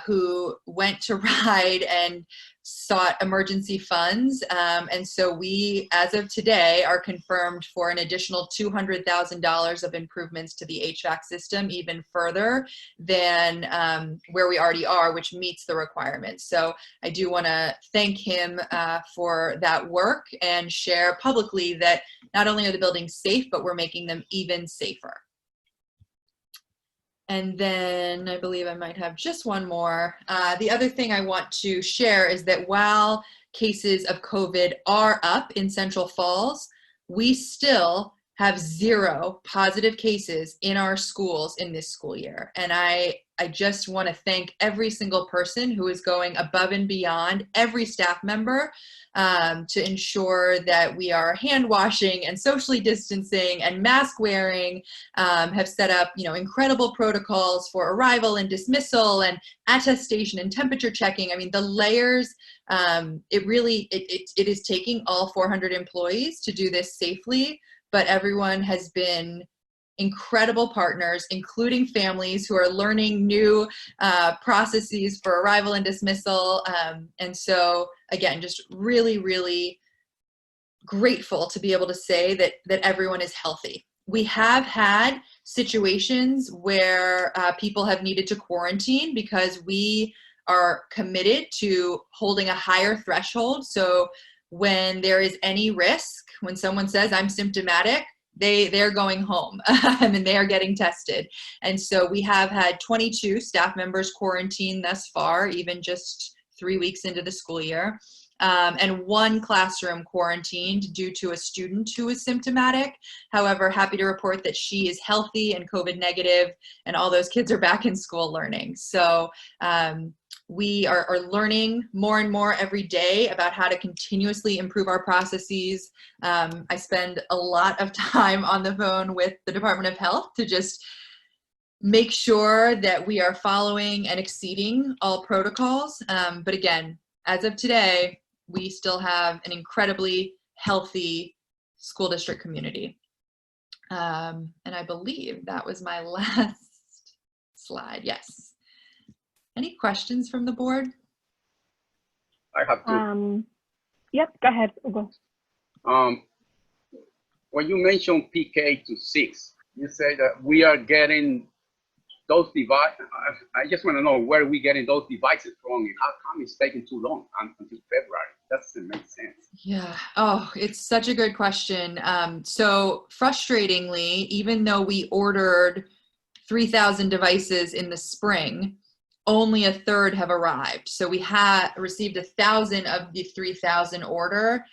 F: who went to RIDE and sought emergency funds. And so we, as of today, are confirmed for an additional $200,000 of improvements to the HVAC system, even further than where we already are, which meets the requirements. So I do want to thank him for that work and share publicly that not only are the buildings safe, but we're making them even safer. And then I believe I might have just one more. The other thing I want to share is that while cases of COVID are up in Central Falls, we still have 0 positive cases in our schools in this school year. And I just want to thank every single person who is going above and beyond, every staff member, to ensure that we are hand washing and socially distancing and mask wearing, have set up, incredible protocols for arrival and dismissal and attestation and temperature checking. I mean, the layers, it is taking all 400 employees to do this safely, but everyone has been incredible partners, including families who are learning new processes for arrival and dismissal. And so again, just really, really grateful to be able to say that everyone is healthy. We have had situations where people have needed to quarantine because we are committed to holding a higher threshold. So when there is any risk, when someone says I'm symptomatic, they're going home and they are getting tested. And so we have had 22 staff members quarantined thus far, even just 3 weeks into the school year, and 1 classroom quarantined due to a student who is symptomatic. However, happy to report that she is healthy and COVID negative, and all those kids are back in school learning. So We are learning more and more every day about how to continuously improve our processes. I spend a lot of time on the phone with the Department of Health to just make sure that we are following and exceeding all protocols. But again, as of today, we still have an incredibly healthy school district community. And I believe that was my last slide. Yes. Any questions from the board?
J: I have two.
A: Yep, go ahead, Hugo.
J: When you mentioned PK to 6, you say that we are getting those devices. I just want to know where we getting those devices from and how come it's taking too long until February. That doesn't make sense.
F: Yeah. Oh, it's such a good question. So frustratingly, even though we ordered 3,000 devices in the spring, only a third have arrived. So we had received 1,000 of the 3,000 order.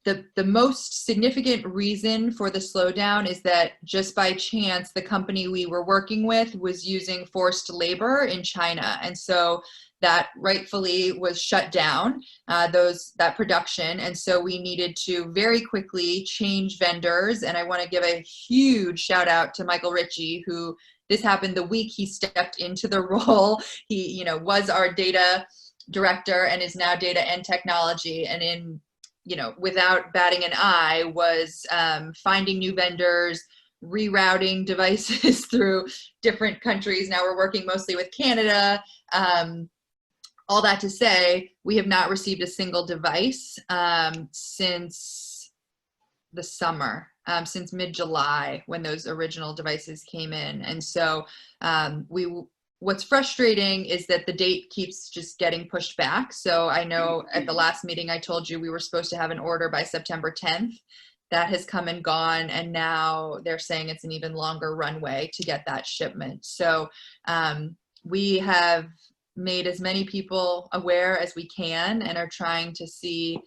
F: The most significant reason for the slowdown is that just by chance, the company we were working with was using forced labor in China. And so that rightfully was shut down, that production. And so we needed to very quickly change vendors. And I want to give a huge shout out to Michael Ritchie, who this happened the week he stepped into the role. He, was our data director and is now data and technology. And without batting an eye, was finding new vendors, rerouting devices through different countries. Now we're working mostly with Canada. All that to say, we have not received a single device since the summer, since mid-July when those original devices came in. And so what's frustrating is that the date keeps just getting pushed back. So I know at the last meeting I told you we were supposed to have an order by September 10th. That has come and gone, and now they're saying it's an even longer runway to get that shipment. So we have made as many people aware as we can and are trying to see.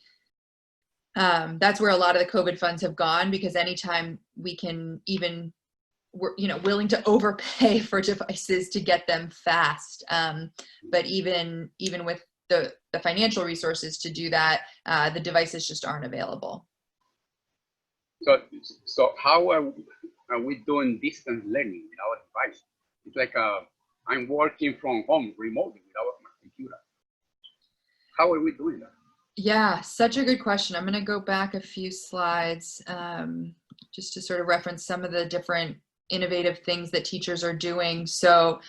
F: That's where a lot of the COVID funds have gone, because anytime we can even, we're willing to overpay for devices to get them fast. But even with the financial resources to do that, the devices just aren't available.
J: So how are we doing distance learning with our device? It's like I'm working from home remotely without my computer. How are we doing that?
F: Yeah, such a good question. I'm going to go back a few slides just to sort of reference some of the different innovative things that teachers are doing. So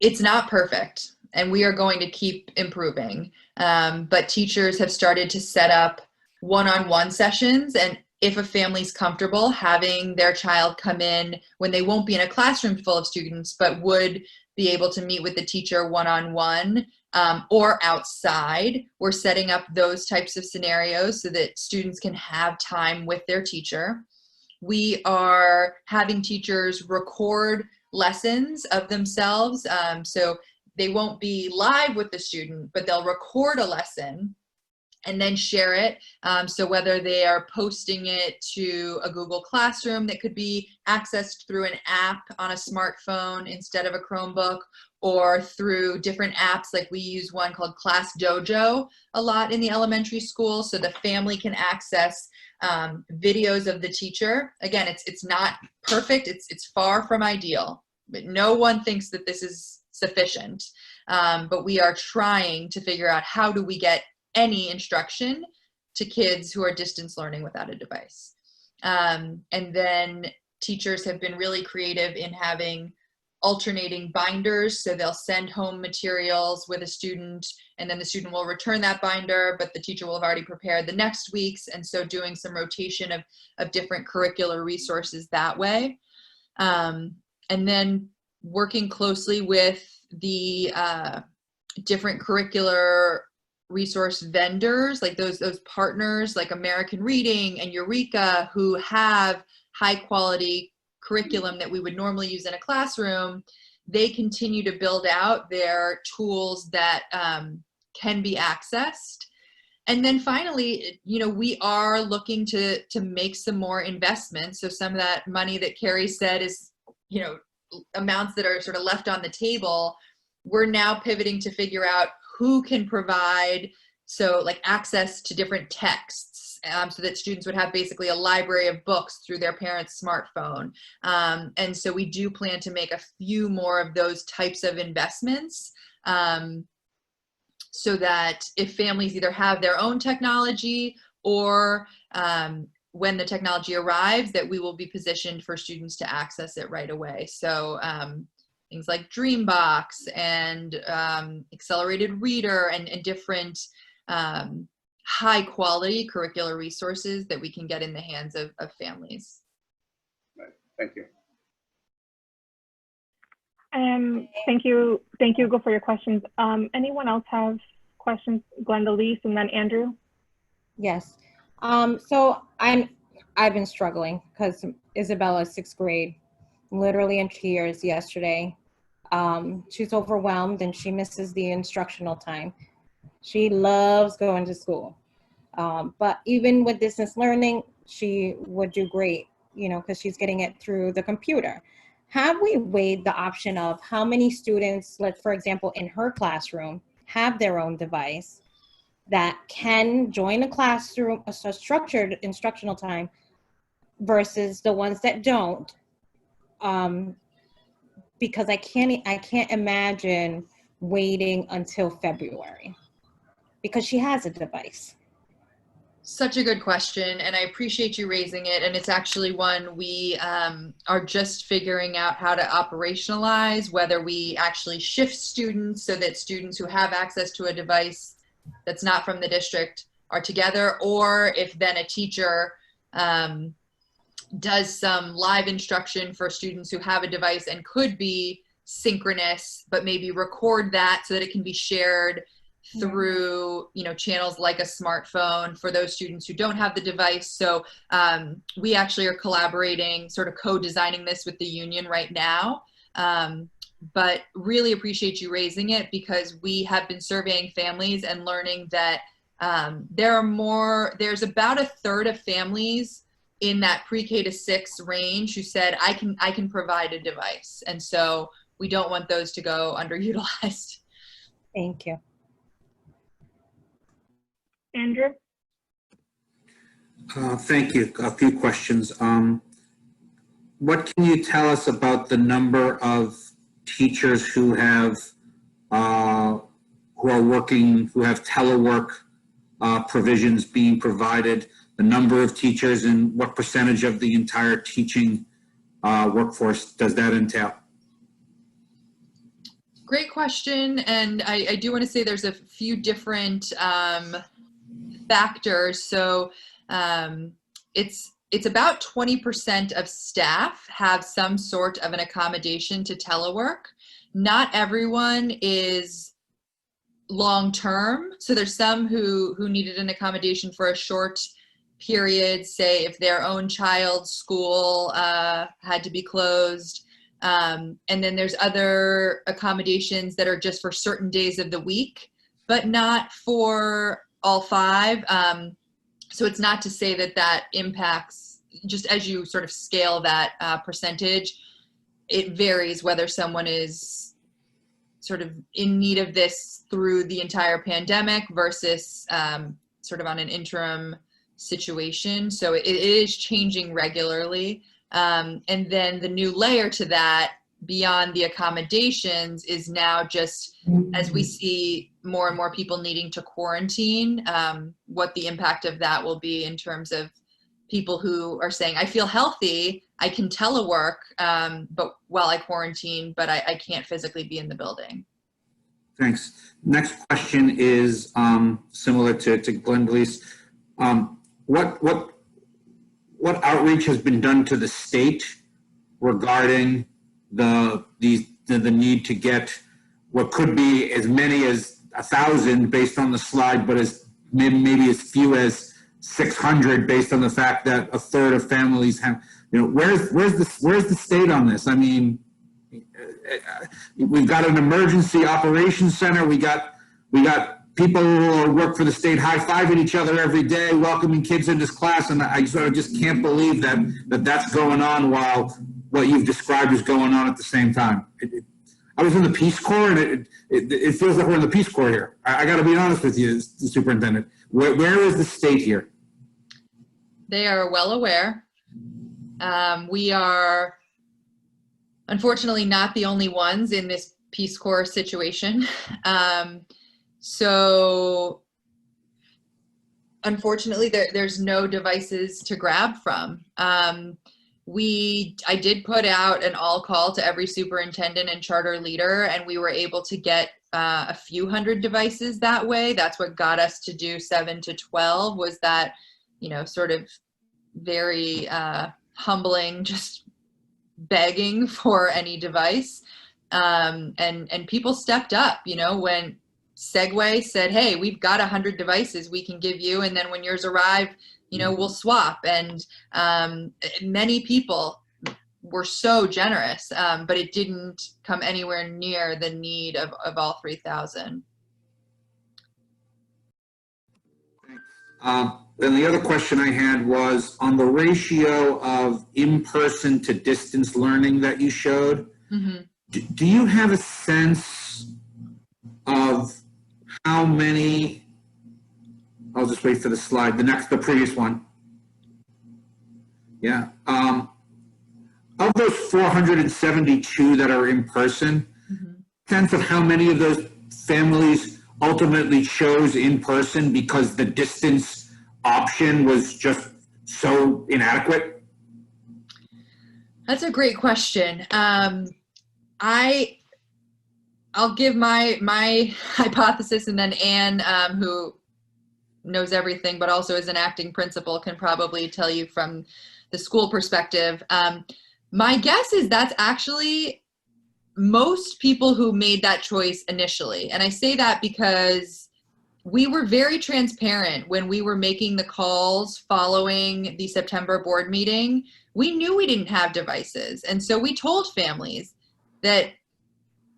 F: it's not perfect, and we are going to keep improving. But teachers have started to set up one-on-one sessions, and if a family's comfortable having their child come in when they won't be in a classroom full of students, but would be able to meet with the teacher one-on-one or outside, we're setting up those types of scenarios so that students can have time with their teacher. We are having teachers record lessons of themselves. So they won't be live with the student, but they'll record a lesson and then share it. So whether they are posting it to a Google Classroom that could be accessed through an app on a smartphone instead of a Chromebook, or through different apps, like we use one called Class Dojo a lot in the elementary school, so the family can access videos of the teacher. Again, it's not perfect, it's far from ideal, but no one thinks that this is sufficient. But we are trying to figure out how do we get any instruction to kids who are distance learning without a device. And then teachers have been really creative in having alternating binders. So they'll send home materials with a student, and then the student will return that binder, but the teacher will have already prepared the next week's. And so doing some rotation of different curricular resources that way. And then working closely with the different curricular resource vendors, like those partners like American Reading and Eureka, who have high quality curriculum that we would normally use in a classroom. They continue to build out their tools that can be accessed. And then finally, we are looking to make some more investments. So some of that money that Carrie said is, amounts that are sort of left on the table, we're now pivoting to figure out who can provide, so like access to different texts, so that students would have basically a library of books through their parents' smartphone. And so we do plan to make a few more of those types of investments, so that if families either have their own technology or when the technology arrives, that we will be positioned for students to access it right away. So things like Dreambox and Accelerated Reader and different high quality curricular resources that we can get in the hands of families.
J: Right. Thank you.
A: Thank you, Hugo, for your questions. Anyone else have questions? Glenda, and then Andrew.
O: Yes. So I've been struggling because Isabella's 6th grade, literally in tears yesterday. She's overwhelmed and she misses the instructional time. She loves going to school. But even with distance learning, she would do great, you know, because she's getting it through the computer. Have we weighed the option of how many students, like for example, in her classroom, have their own device that can join a classroom, a structured instructional time, versus the ones that don't? Because I can't imagine waiting until February, because she has a device.
F: Such a good question, and I appreciate you raising it. And it's actually one we are just figuring out how to operationalize, whether we actually shift students so that students who have access to a device that's not from the district are together, or if then a teacher does some live instruction for students who have a device and could be synchronous, but maybe record that so that it can be shared through, you know, channels like a smartphone for those students who don't have the device. So we actually are collaborating, sort of co-designing this with the union right now. But really appreciate you raising it, because we have been surveying families and learning that there's about a third of families in that pre-K to 6 range who said, I can provide a device. And so we don't want those to go underutilized.
O: Thank you.
A: Andrew?
E: Thank you. A few questions. What can you tell us about the number of teachers who have who are working, who have telework provisions being provided, the number of teachers, and what percentage of the entire teaching workforce does that entail?
F: Great question. And I do want to say there's a few different factors. So it's about 20% of staff have some sort of an accommodation to telework. Not everyone is long-term. So there's some who needed an accommodation for a short period, say if their own child's school had to be closed. And then there's other accommodations that are just for certain days of the week, but not for all 5. So it's not to say that that impacts, just as you sort of scale that percentage, it varies whether someone is sort of in need of this through the entire pandemic versus sort of on an interim situation. So it is changing regularly. And then the new layer to that, beyond the accommodations, is now just as we see more and more people needing to quarantine, what the impact of that will be in terms of people who are saying, I feel healthy, I can telework, but while I quarantine, but I can't physically be in the building.
E: Thanks. Next question is similar to Glenn-Delise. What outreach has been done to the state regarding the need to get what could be as many as 1,000 based on the slide, but as maybe as few as 600 based on the fact that a third of families have, you know, where's the state on this? I mean, we've got an emergency operations center. We got people who work for the state high-fiving each other every day, welcoming kids into class, and I sort of just can't believe that that's going on while what you've described is going on at the same time. I was in the Peace Corps, and it feels like we're in the Peace Corps here. I got to be honest with you, Superintendent. Where is the state here?
F: They are well aware. We are unfortunately not the only ones in this Peace Corps situation. So unfortunately, there's no devices to grab from. I did put out an all call to every superintendent and charter leader, and we were able to get a few hundred devices that way. That's what got us to do 7 to 12, was that, sort of very humbling, just begging for any device. And people stepped up, when Segway said, hey, we've got 100 devices we can give you, and then when yours arrive, we'll swap. And many people were so generous, but it didn't come anywhere near the need of all 3,000.
E: Then the other question I had was on the ratio of in-person to distance learning that you showed.
F: Mm-hmm.
E: Do you have a sense of how many, I'll just wait for the slide, the previous one. Yeah. Of those 472 that are in person,
F: mm-hmm.
E: sense of how many of those families ultimately chose in person because the distance option was just so inadequate?
F: That's a great question. I'll give my hypothesis, and then Anne, who knows everything but also is an acting principal, can probably tell you from the school perspective. My guess is that's actually most people who made that choice initially. And I say that because we were very transparent when we were making the calls following the September board meeting. We knew we didn't have devices. And so we told families that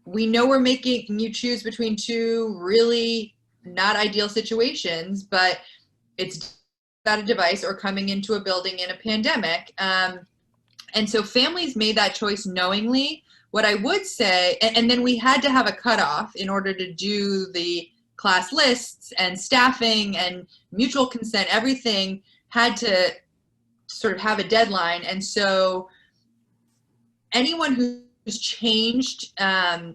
F: we know we're making you choose between two really not ideal situations, but it's about a device or coming into a building in a pandemic. And so families made that choice knowingly. What I would say, and then we had to have a cutoff in order to do the class lists and staffing and mutual consent. Everything had to sort of have a deadline. And so anyone who's changed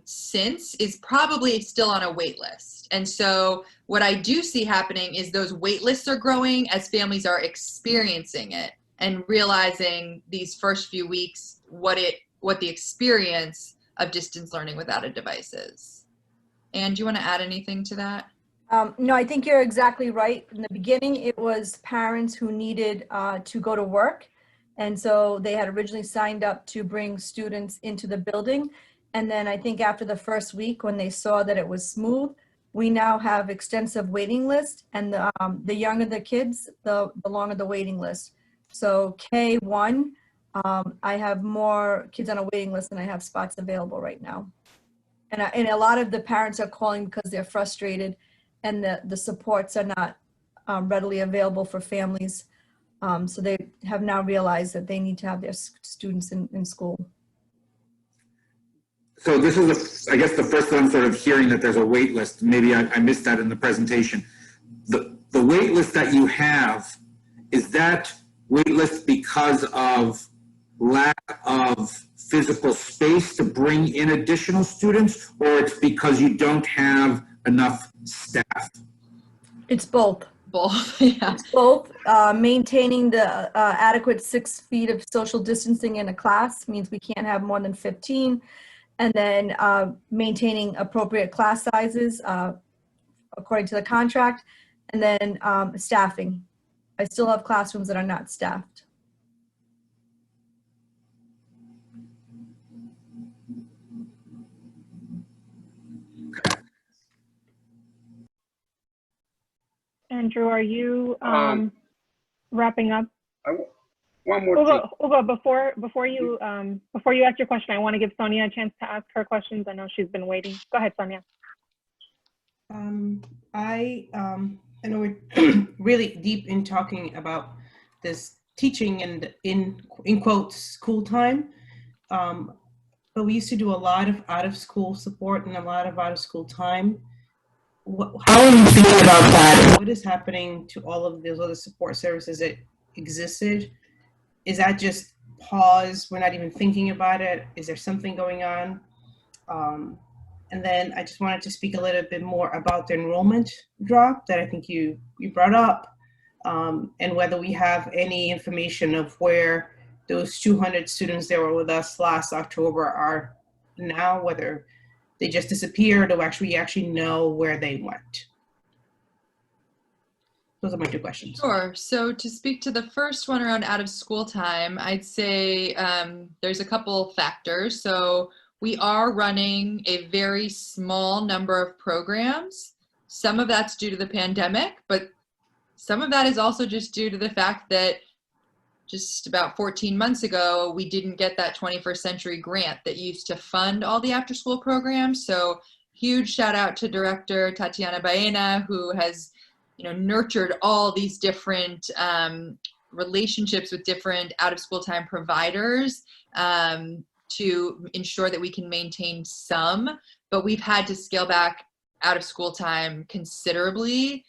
F: since is probably still on a wait list. And so what I do see happening is those wait lists are growing as families are experiencing it and realizing these first few weeks what the experience of distance learning without a device is. Anne, do you want to add anything to that?
P: No, I think you're exactly right. In the beginning, it was parents who needed to go to work. And so they had originally signed up to bring students into the building. And then I think after the first week, when they saw that it was smooth, we now have extensive waiting lists. And the younger the kids, the longer the waiting list. So K1, I have more kids on a waiting list than I have spots available right now. And a lot of the parents are calling because they're frustrated and the supports are not readily available for families. So they have now realized that they need to have their students in school.
E: So this is, I guess, the first time I'm sort of hearing that there's a wait list. Maybe I missed that in the presentation. The wait list that you have, is that wait list because of lack of physical space to bring in additional students, or it's because you don't have enough staff?
P: It's both.
F: Both, yeah.
P: It's both. Maintaining the adequate 6 feet of social distancing in a class means we can't have more than 15. And then maintaining appropriate class sizes according to the contract. And then staffing. I still have classrooms that are not staffed.
A: Andrew, are you wrapping up?
J: One more thing.
A: Ugo, before you ask your question, I want to give Sonia a chance to ask her questions. I know she's been waiting. Go ahead, Sonia.
D: I know we're really deep in talking about this teaching and in quotes school time, but we used to do a lot of out-of-school support and a lot of out-of-school time. How are you feeling about that? What is happening to all of those other support services that existed? Is that just pause? We're not even thinking about it? Is there something going on? And then I just wanted to speak a little bit more about the enrollment drop that I think you brought up, and whether we have any information of where those 200 students that were with us last October are now, whether they just disappeared or actually know where they went. Those are my 2 questions.
F: Sure. So to speak to the first one around out of school time, I'd say there's a couple factors. So we are running a very small number of programs. Some of that's due to the pandemic, but some of that is also just due to the fact that just about 14 months ago, we didn't get that 21st Century grant that used to fund all the after school programs. So huge shout out to Director Tatiana Baena, who has nurtured all these different relationships with different out of school time providers to ensure that we can maintain some, but we've had to scale back out of school time considerably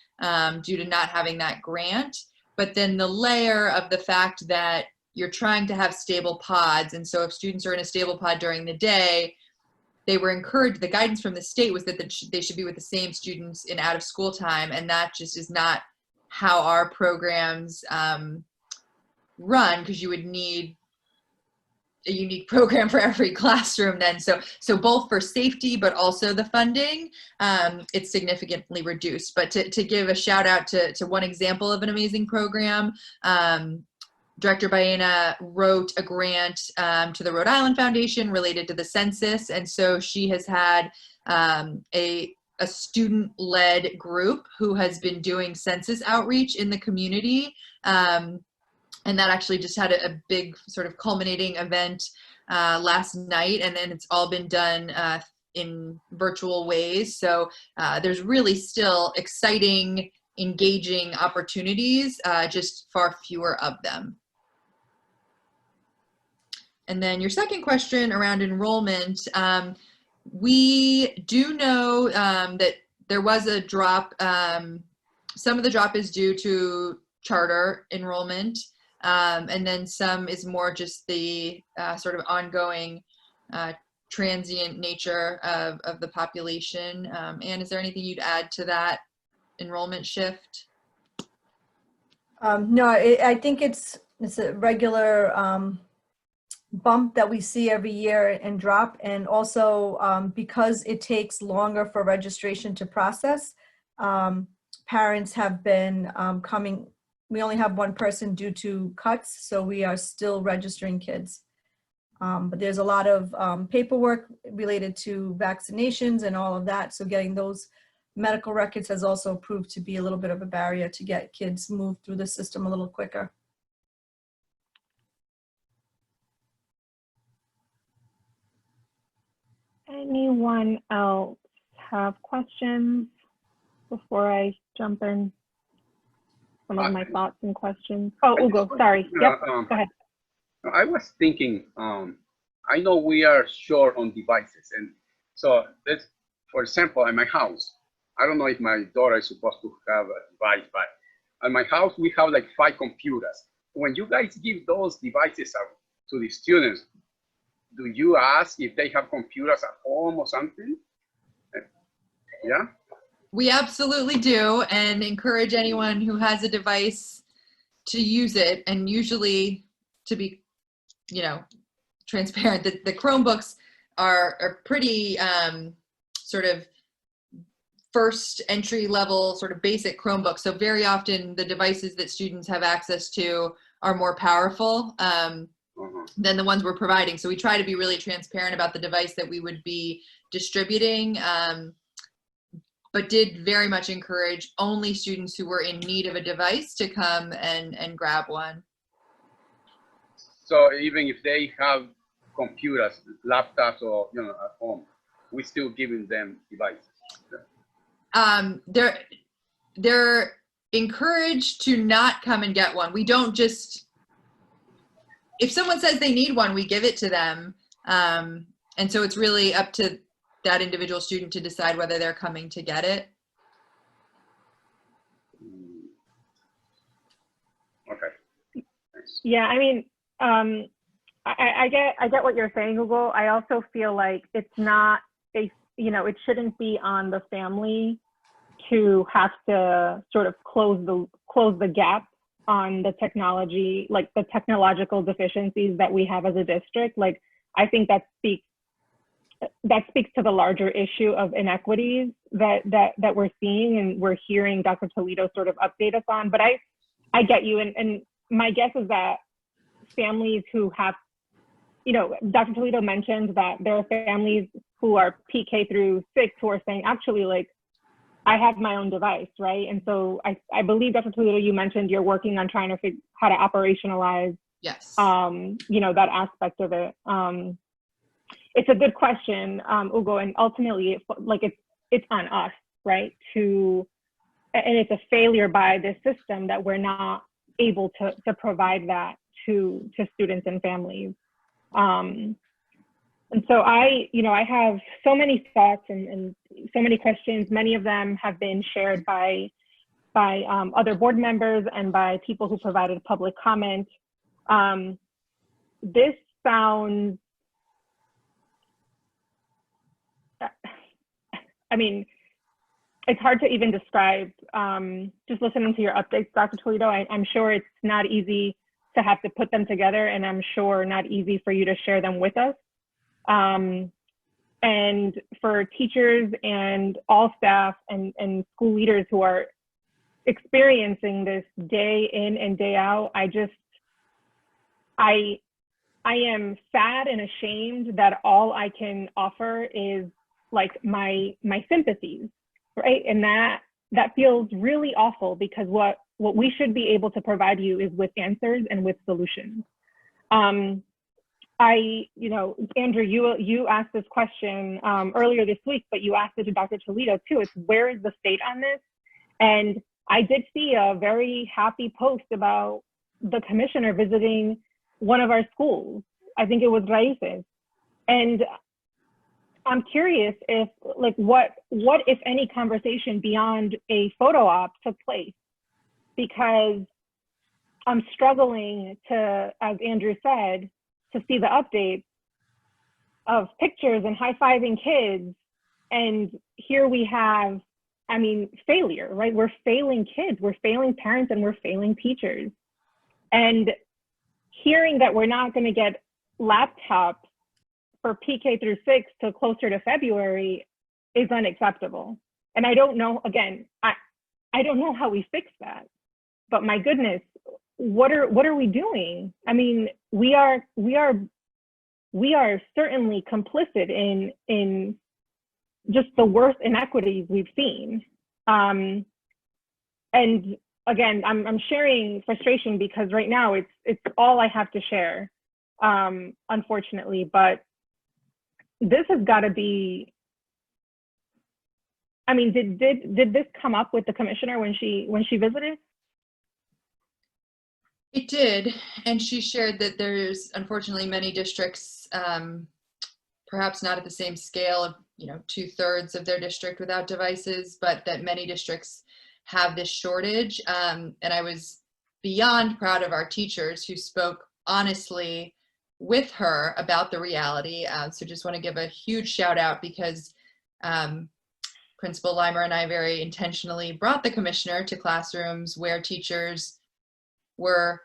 F: due to not having that grant. But then the layer of the fact that you're trying to have stable pods, and so if students are in a stable pod during the day, they were encouraged, the guidance from the state was that they should be with the same students in out of school time, and that just is not how our programs run, because you would need a unique program for every classroom then. So both for safety, but also the funding, it's significantly reduced. But to give a shout out to one example of an amazing program, Director Baena wrote a grant to the Rhode Island Foundation related to the census. And so she has had a student-led group who has been doing census outreach in the community. And that actually just had a big sort of culminating event last night, and then it's all been done in virtual ways. So there's really still exciting, engaging opportunities, just far fewer of them. And then your second question around enrollment, we do know that there was a drop. Some of the drop is due to charter enrollment. And then some is more just the sort of ongoing transient nature of the population. Anne, is there anything you'd add to that enrollment shift?
P: No, I think it's a regular bump that we see every year and drop. And also because it takes longer for registration to process, parents have been coming. We only have one person due to cuts, so we are still registering kids. But there's a lot of paperwork related to vaccinations and all of that. So getting those medical records has also proved to be a little bit of a barrier to get kids moved through the system a little quicker.
A: Anyone else have questions before I jump in? Some of my thoughts and questions. Oh, Ugo, sorry. Yep, go ahead.
J: I was thinking, I know we are short on devices. And so that's, for example, at my house, I don't know if my daughter is supposed to have a device, but at my house, we have like 5 computers. When you guys give those devices out to the students, do you ask if they have computers at home or something? Yeah?
F: We absolutely do, and encourage anyone who has a device to use it. And usually, to be, transparent, the Chromebooks are pretty sort of first entry level, sort of basic Chromebooks. So very often the devices that students have access to are more powerful than the ones we're providing. So we try to be really transparent about the device that we would be distributing. But did very much encourage only students who were in need of a device to come and grab one.
J: So even if they have computers, laptops, or at home, we still giving them devices.
F: They're encouraged to not come and get one. We don't just, if someone says they need one, we give it to them. And so it's really up to that individual student to decide whether they're coming to get it.
J: Okay. Thanks.
A: Yeah, I mean, I get what you're saying, Hugo. I also feel like it's not a, you know, it shouldn't be on the family to have to sort of close the gap on the technology, like the technological deficiencies that we have as a district. Like, I think that speaks to the larger issue of inequities that we're seeing and we're hearing Dr. Toledo sort of update us on. But I get you, and my guess is that families who have, you know, Dr. Toledo mentioned that there are families who are PK through 6 who are saying, actually, like, I have my own device, right? And so I believe, Dr. Toledo, you mentioned you're working on trying to figure how to operationalize,
F: yes,
A: you know, that aspect of it. It's a good question, Ugo, and ultimately, it's on us, right? And it's a failure by this system that we're not able to provide that to students and families. And so I have so many thoughts and so many questions. Many of them have been shared by other board members and by people who provided public comment. This sounds, I mean, it's hard to even describe. Just listening to your updates, Dr. Toledo, I'm sure it's not easy to have to put them together, and I'm sure not easy for you to share them with us. And for teachers and all staff and school leaders who are experiencing this day in and day out, I am sad and ashamed that all I can offer is like my sympathies, right? And that feels really awful, because what we should be able to provide you is with answers and with solutions. Andrew, you asked this question earlier this week, but you asked it to Dr. Toledo too. It's, where is the state on this? And I did see a very happy post about the commissioner visiting one of our schools. I think it was Raíces. And I'm curious if, like, what if any conversation beyond a photo op took place? Because I'm struggling to, as Andrew said, to see the updates of pictures and high-fiving kids. And here we have, I mean, failure, right? We're failing kids, we're failing parents, and we're failing teachers. And hearing that we're not gonna get laptops for PK through 6 till closer to February is unacceptable. And I don't know, again, I don't know how we fix that, but my goodness, what are we doing? I mean, we are certainly complicit in just the worst inequities we've seen. And again, I'm sharing frustration because right now it's all I have to share, unfortunately. But this has got to be. I mean, did this come up with the commissioner when she visited?
F: It did, and she shared that there's unfortunately many districts, perhaps not at the same scale of 2/3 of their district without devices, but that many districts have this shortage. And I was beyond proud of our teachers who spoke honestly with her about the reality. So just want to give a huge shout out, because Principal Limer and I very intentionally brought the commissioner to classrooms where teachers were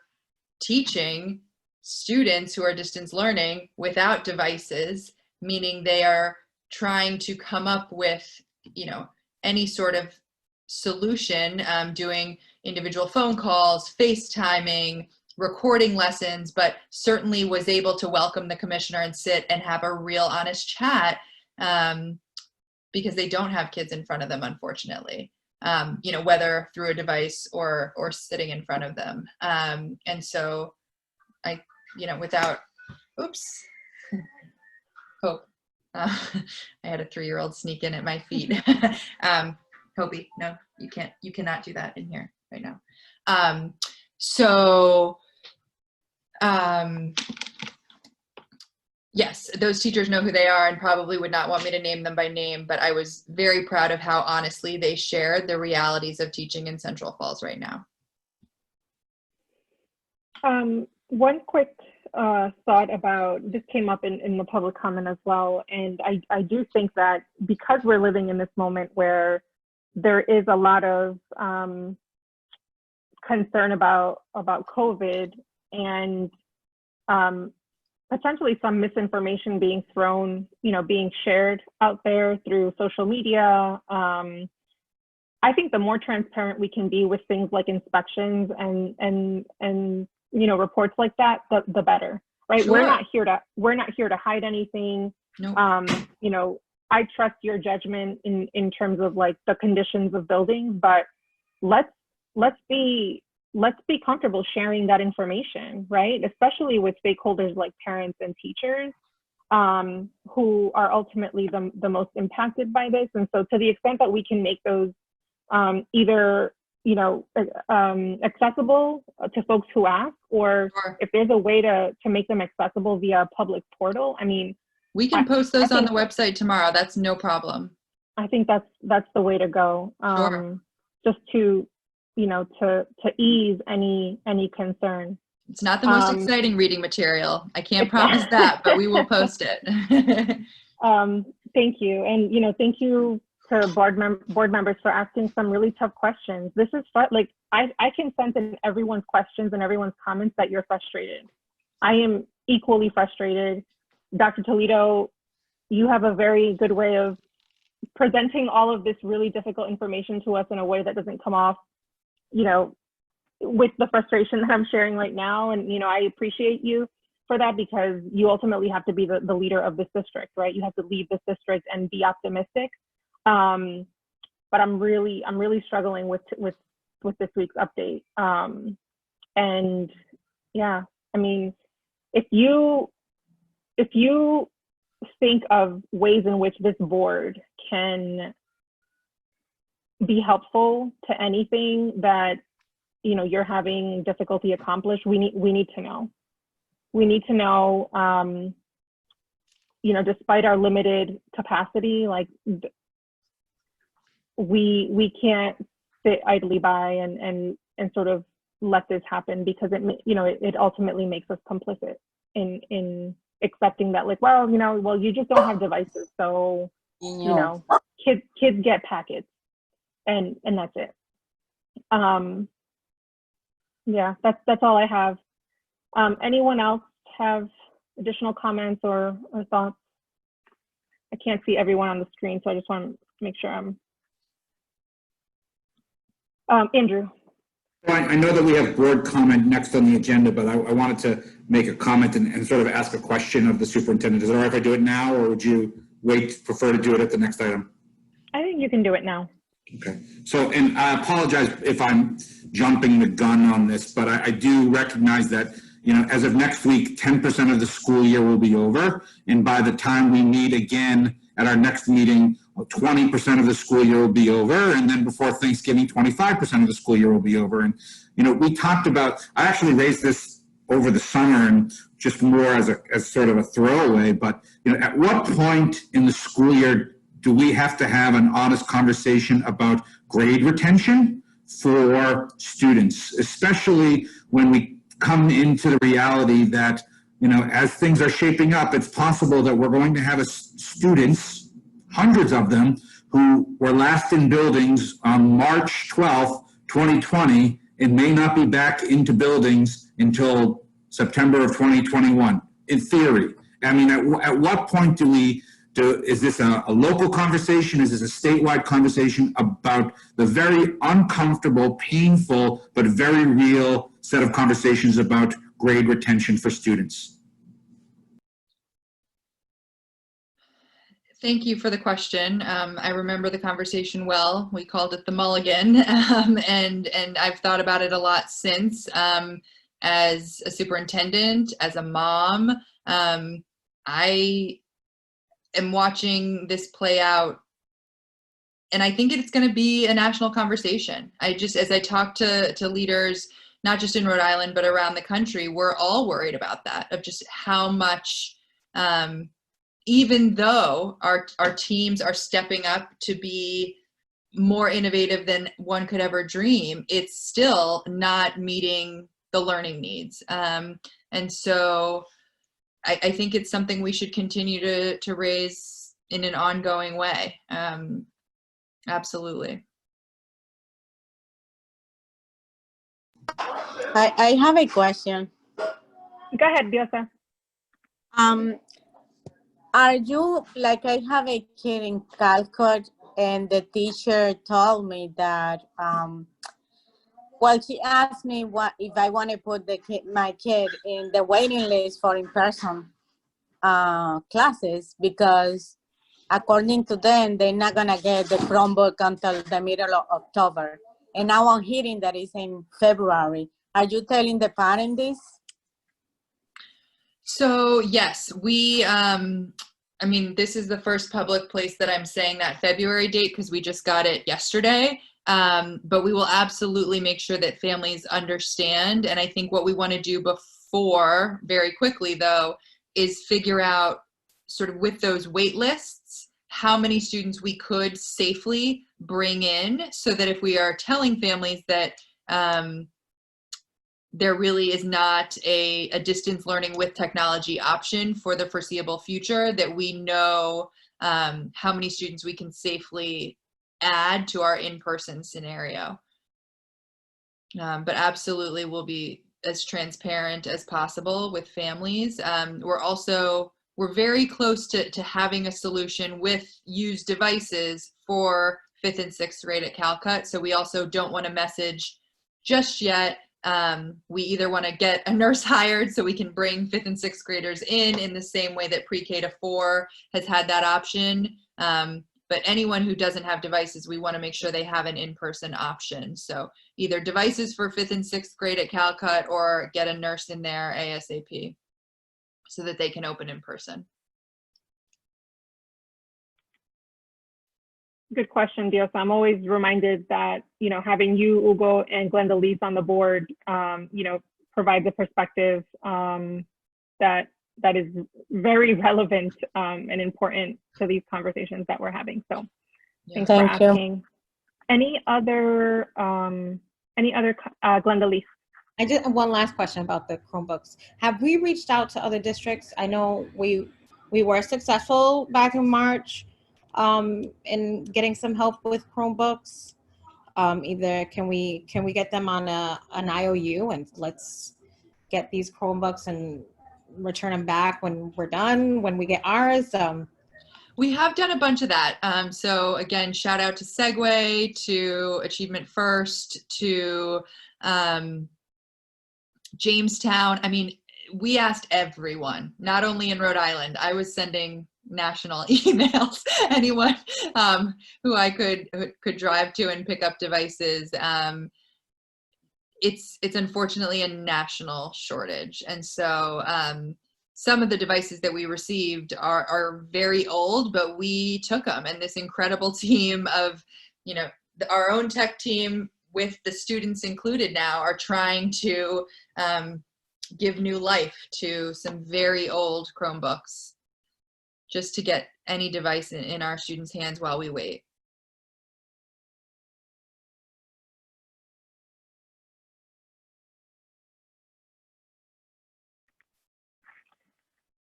F: teaching students who are distance learning without devices, meaning they are trying to come up with, any sort of solution, doing individual phone calls, FaceTiming, recording lessons, but certainly was able to welcome the commissioner and sit and have a real honest chat, because they don't have kids in front of them, unfortunately. Whether through a device or sitting in front of them. And so I, without, oops, Hope. I had a 3-year-old sneak in at my feet. Hopey, no, you cannot do that in here right now. Yes, those teachers know who they are and probably would not want me to name them by name, but I was very proud of how honestly they shared the realities of teaching in Central Falls right now.
A: One quick thought about, this came up in the public comment as well, and I do think that because we're living in this moment where there is a lot of concern about COVID and potentially some misinformation being thrown, being shared out there through social media. I think the more transparent we can be with things like inspections and reports like that, the better, right?
F: Sure.
A: We're not here to hide anything.
F: Nope.
A: I trust your judgment in terms of like the conditions of buildings, but let's be comfortable sharing that information, right? Especially with stakeholders like parents and teachers, who are ultimately the most impacted by this. And so to the extent that we can make those either accessible to folks who ask, or
F: Sure.
A: if there's a way to make them accessible via a public portal, I mean,
F: We can post those on the website tomorrow. That's no problem.
A: I think that's the way to go.
F: Sure.
A: Just to ease any concern.
F: It's not the most exciting reading material. I can't promise that, but we will post it.
A: Thank you. And, thank you to board members for asking some really tough questions. This is fun. Like, I can sense in everyone's questions and everyone's comments that you're frustrated. I am equally frustrated. Dr. Toledo, you have a very good way of presenting all of this really difficult information to us in a way that doesn't come off, with the frustration that I'm sharing right now. And, I appreciate you for that, because you ultimately have to be the leader of this district, right? You have to lead this district and be optimistic. But I'm really struggling with this week's update. And yeah, I mean, if you think of ways in which this board can be helpful to anything that you're having difficulty accomplish, we need to know. We need to know, despite our limited capacity, like we can't sit idly by and sort of let this happen, because it ultimately makes us complicit in accepting that, like, well, you just don't have devices, so kids get packets, and that's it. Yeah, that's all I have. Anyone else have additional comments or thoughts? I can't see everyone on the screen, so I just want to make sure I'm Andrew.
E: Well, I know that we have board comment next on the agenda, but I wanted to make a comment and sort of ask a question of the superintendent. Is it all right if I do it now, or would you prefer to do it at the next item?
A: I think you can do it now.
E: Okay. So, and I apologize if I'm jumping the gun on this, but I do recognize that, as of next week, 10% of the school year will be over. And by the time we meet again at our next meeting, 20% of the school year will be over. And then before Thanksgiving, 25% of the school year will be over. And, we talked about, I actually raised this over the summer and just more as sort of a throwaway, but, at what point in the school year do we have to have an honest conversation about grade retention for students, especially when we come into the reality that, as things are shaping up, it's possible that we're going to have students, hundreds of them, who were last in buildings on March 12th, 2020, and may not be back into buildings until September of 2021, in theory. I mean, at what point is this a local conversation? Is this a statewide conversation about the very uncomfortable, painful, but very real set of conversations about grade retention for students?
F: Thank you for the question. I remember the conversation well. We called it the mulligan, and I've thought about it a lot since. As a superintendent, as a mom, I am watching this play out, and I think it's going to be a national conversation. As I talk to leaders, not just in Rhode Island, but around the country, we're all worried about that, of just how much even though our teams are stepping up to be more innovative than one could ever dream, it's still not meeting the learning needs. And so I think it's something we should continue to raise in an ongoing way. Absolutely.
B: I have a question.
A: Go ahead, Diosa.
B: Are you, like, I have a kid in Calcutta, and the teacher told me that, well, she asked me what if I want to put my kid in the waiting list for in-person classes, because according to them, they're not gonna get the Chromebook until the middle of October. And now I'm hearing that it's in February. Are you telling the parent this?
F: So yes, we, I mean, this is the first public place that I'm saying that February date because we just got it yesterday. But we will absolutely make sure that families understand. And I think what we want to do before, very quickly though, is figure out sort of with those wait lists, how many students we could safely bring in, so that if we are telling families that there really is not a distance learning with technology option for the foreseeable future, that we know how many students we can safely add to our in-person scenario. But absolutely, we'll be as transparent as possible with families. We're very close to having a solution with used devices for 5th and 6th grade at Calcut. So we also don't want to message just yet. We either want to get a nurse hired so we can bring 5th and 6th graders in the same way that pre-K to 4 has had that option. But anyone who doesn't have devices, we want to make sure they have an in-person option. So either devices for 5th and 6th grade at Calcut, or get a nurse in there ASAP so that they can open in person.
A: Good question, Dios. I'm always reminded that, you know, having you, Hugo, and Glenda on the board, you know, provides a perspective that is very relevant and important to these conversations that we're having. So thanks for asking. Any other Glenda Lee?
O: I just have one last question about the Chromebooks. Have we reached out to other districts? I know we were successful back in March in getting some help with Chromebooks. Either can we get them on an IOU, and let's get these Chromebooks and return them back when we're done, when we get ours?
F: We have done a bunch of that. So again, shout out to Segway, to Achievement First, to Jamestown. I mean, we asked everyone, not only in Rhode Island. I was sending national emails, anyone who I could drive to and pick up devices. It's unfortunately a national shortage. And so some of the devices that we received are very old, but we took them. And this incredible team of, you know, our own tech team with the students included now are trying to give new life to some very old Chromebooks, just to get any device in our students' hands while we wait.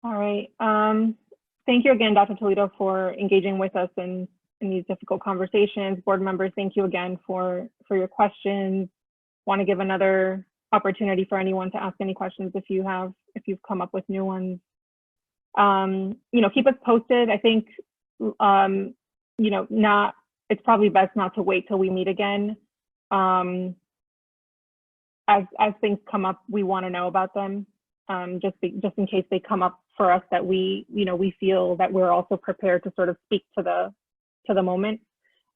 A: All right. Thank you again, Dr. Toledo, for engaging with us in these difficult conversations. Board members, thank you again for your questions. Want to give another opportunity for anyone to ask any questions if you've come up with new ones. You know, keep us posted. I think, you know, it's probably best not to wait till we meet again. As things come up, we want to know about them, just in case they come up for us, that we feel that we're also prepared to sort of speak to the moment.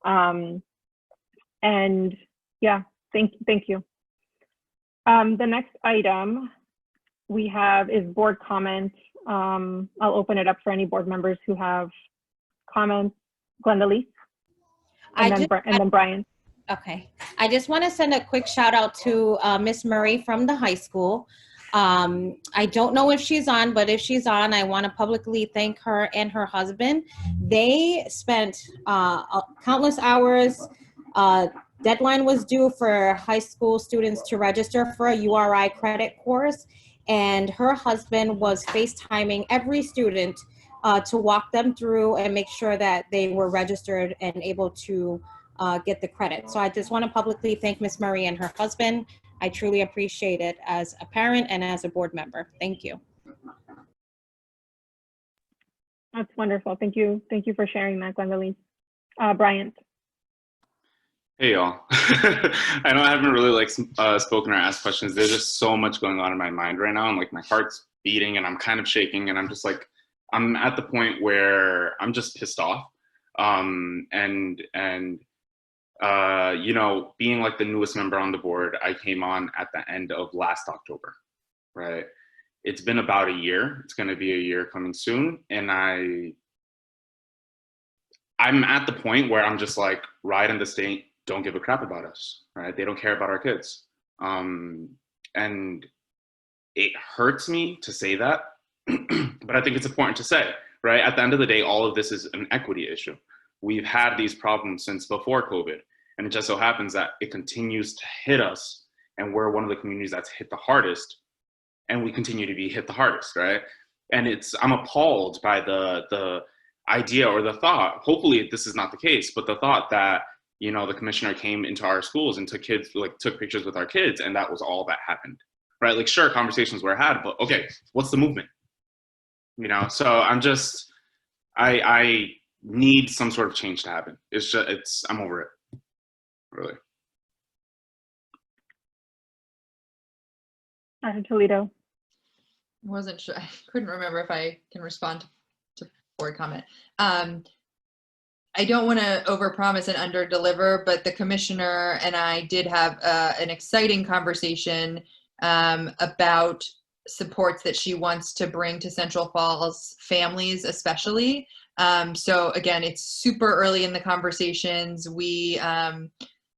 A: And yeah, thank you. The next item we have is board comments. I'll open it up for any board members who have comments. Glenda Lee, and then Brian.
O: Okay. I just want to send a quick shout out to Miss Murray from the high school. I don't know if she's on, but if she's on, I want to publicly thank her and her husband. They spent countless hours. Deadline was due for high school students to register for a URI credit course, and her husband was FaceTiming every student to walk them through and make sure that they were registered and able to get the credit. So I just want to publicly thank Miss Murray and her husband. I truly appreciate it as a parent and as a board member. Thank you.
A: That's wonderful. Thank you. Thank you for sharing that, Gwendolyn. Bryant.
C: Hey y'all. I know I haven't really like spoken or asked questions. There's just so much going on in my mind right now. I'm like, my heart's beating and I'm kind of shaking, and I'm just like, I'm at the point where I'm just pissed off. You know, being like the newest member on the board, I came on at the end of last October, right? It's been about a year. It's going to be a year coming soon. And I'm at the point where I'm just like, Ride and the state don't give a crap about us, right? They don't care about our kids. And it hurts me to say that, but I think it's important to say, right? At the end of the day, all of this is an equity issue. We've had these problems since before COVID, and it just so happens that it continues to hit us, and we're one of the communities that's hit the hardest, and we continue to be hit the hardest, right? And I'm appalled by the idea or the thought, hopefully this is not the case, but the thought that, you know, the commissioner came into our schools and took pictures with our kids, and that was all that happened, right? Like, sure, conversations were had, but okay, what's the movement? You know, so I need some sort of change to happen. I'm over it, really.
A: Dr. Toledo.
F: I wasn't sure. I couldn't remember if I can respond to board comment. I don't want to overpromise and underdeliver, but the commissioner and I did have an exciting conversation about supports that she wants to bring to Central Falls families, especially. So again, it's super early in the conversations. We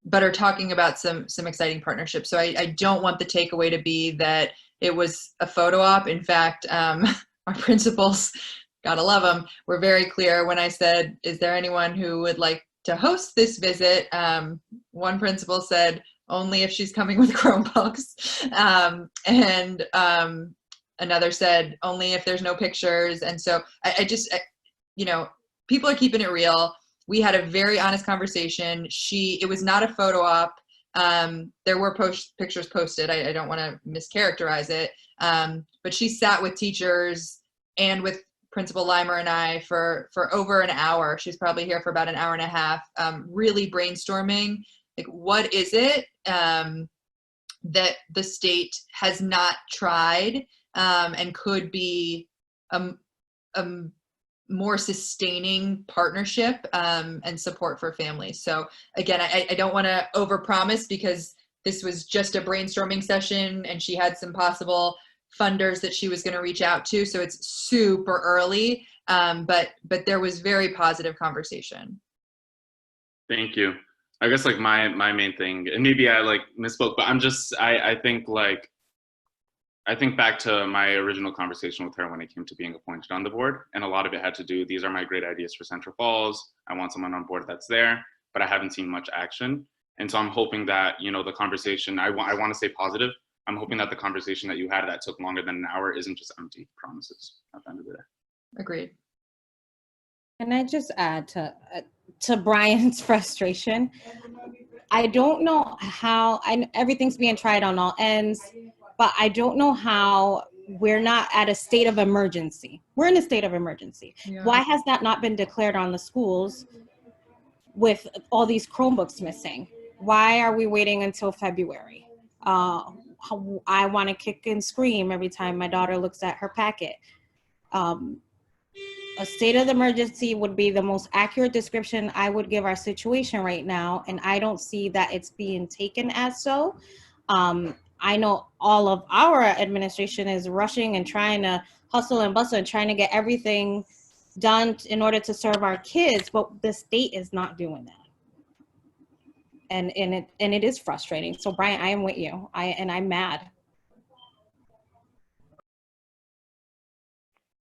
F: but are talking about some exciting partnerships. So I don't want the takeaway to be that it was a photo op. In fact, our principals, gotta love them, were very clear when I said, is there anyone who would like to host this visit? One principal said, only if she's coming with Chromebooks. Another said, only if there's no pictures. And so I you know, people are keeping it real. We had a very honest conversation. It was not a photo op. There were pictures posted. I don't want to mischaracterize it. But she sat with teachers and with Principal Limer and I for over an hour. She's probably here for about an hour and a half, really brainstorming, like, what is it that the state has not tried and could be a more sustaining partnership and support for families. So again, I don't want to overpromise, because this was just a brainstorming session and she had some possible funders that she was going to reach out to. So it's super early, but there was very positive conversation.
C: Thank you. I guess like my main thing, and maybe I like misspoke, but I think back to my original conversation with her when it came to being appointed on the board, and a lot of it had to do, these are my great ideas for Central Falls. I want someone on board that's there, but I haven't seen much action. And so I'm hoping that, you know, the conversation, I want to say positive. I'm hoping that the conversation that you had that took longer than an hour isn't just empty promises at the end of the day.
F: Agreed.
O: Can I just add to Brian's frustration? I don't know how, everything's being tried on all ends, but I don't know how we're not at a state of emergency. We're in a state of emergency. Yeah. Why has that not been declared on the schools with all these Chromebooks missing? Why are we waiting until February? I want to kick and scream every time my daughter looks at her packet. A state of emergency would be the most accurate description I would give our situation right now, and I don't see that it's being taken as so. I know all of our administration is rushing and trying to hustle and bustle and trying to get everything done in order to serve our kids, but the state is not doing that. And it is frustrating. So Brian, I am with you. I'm mad.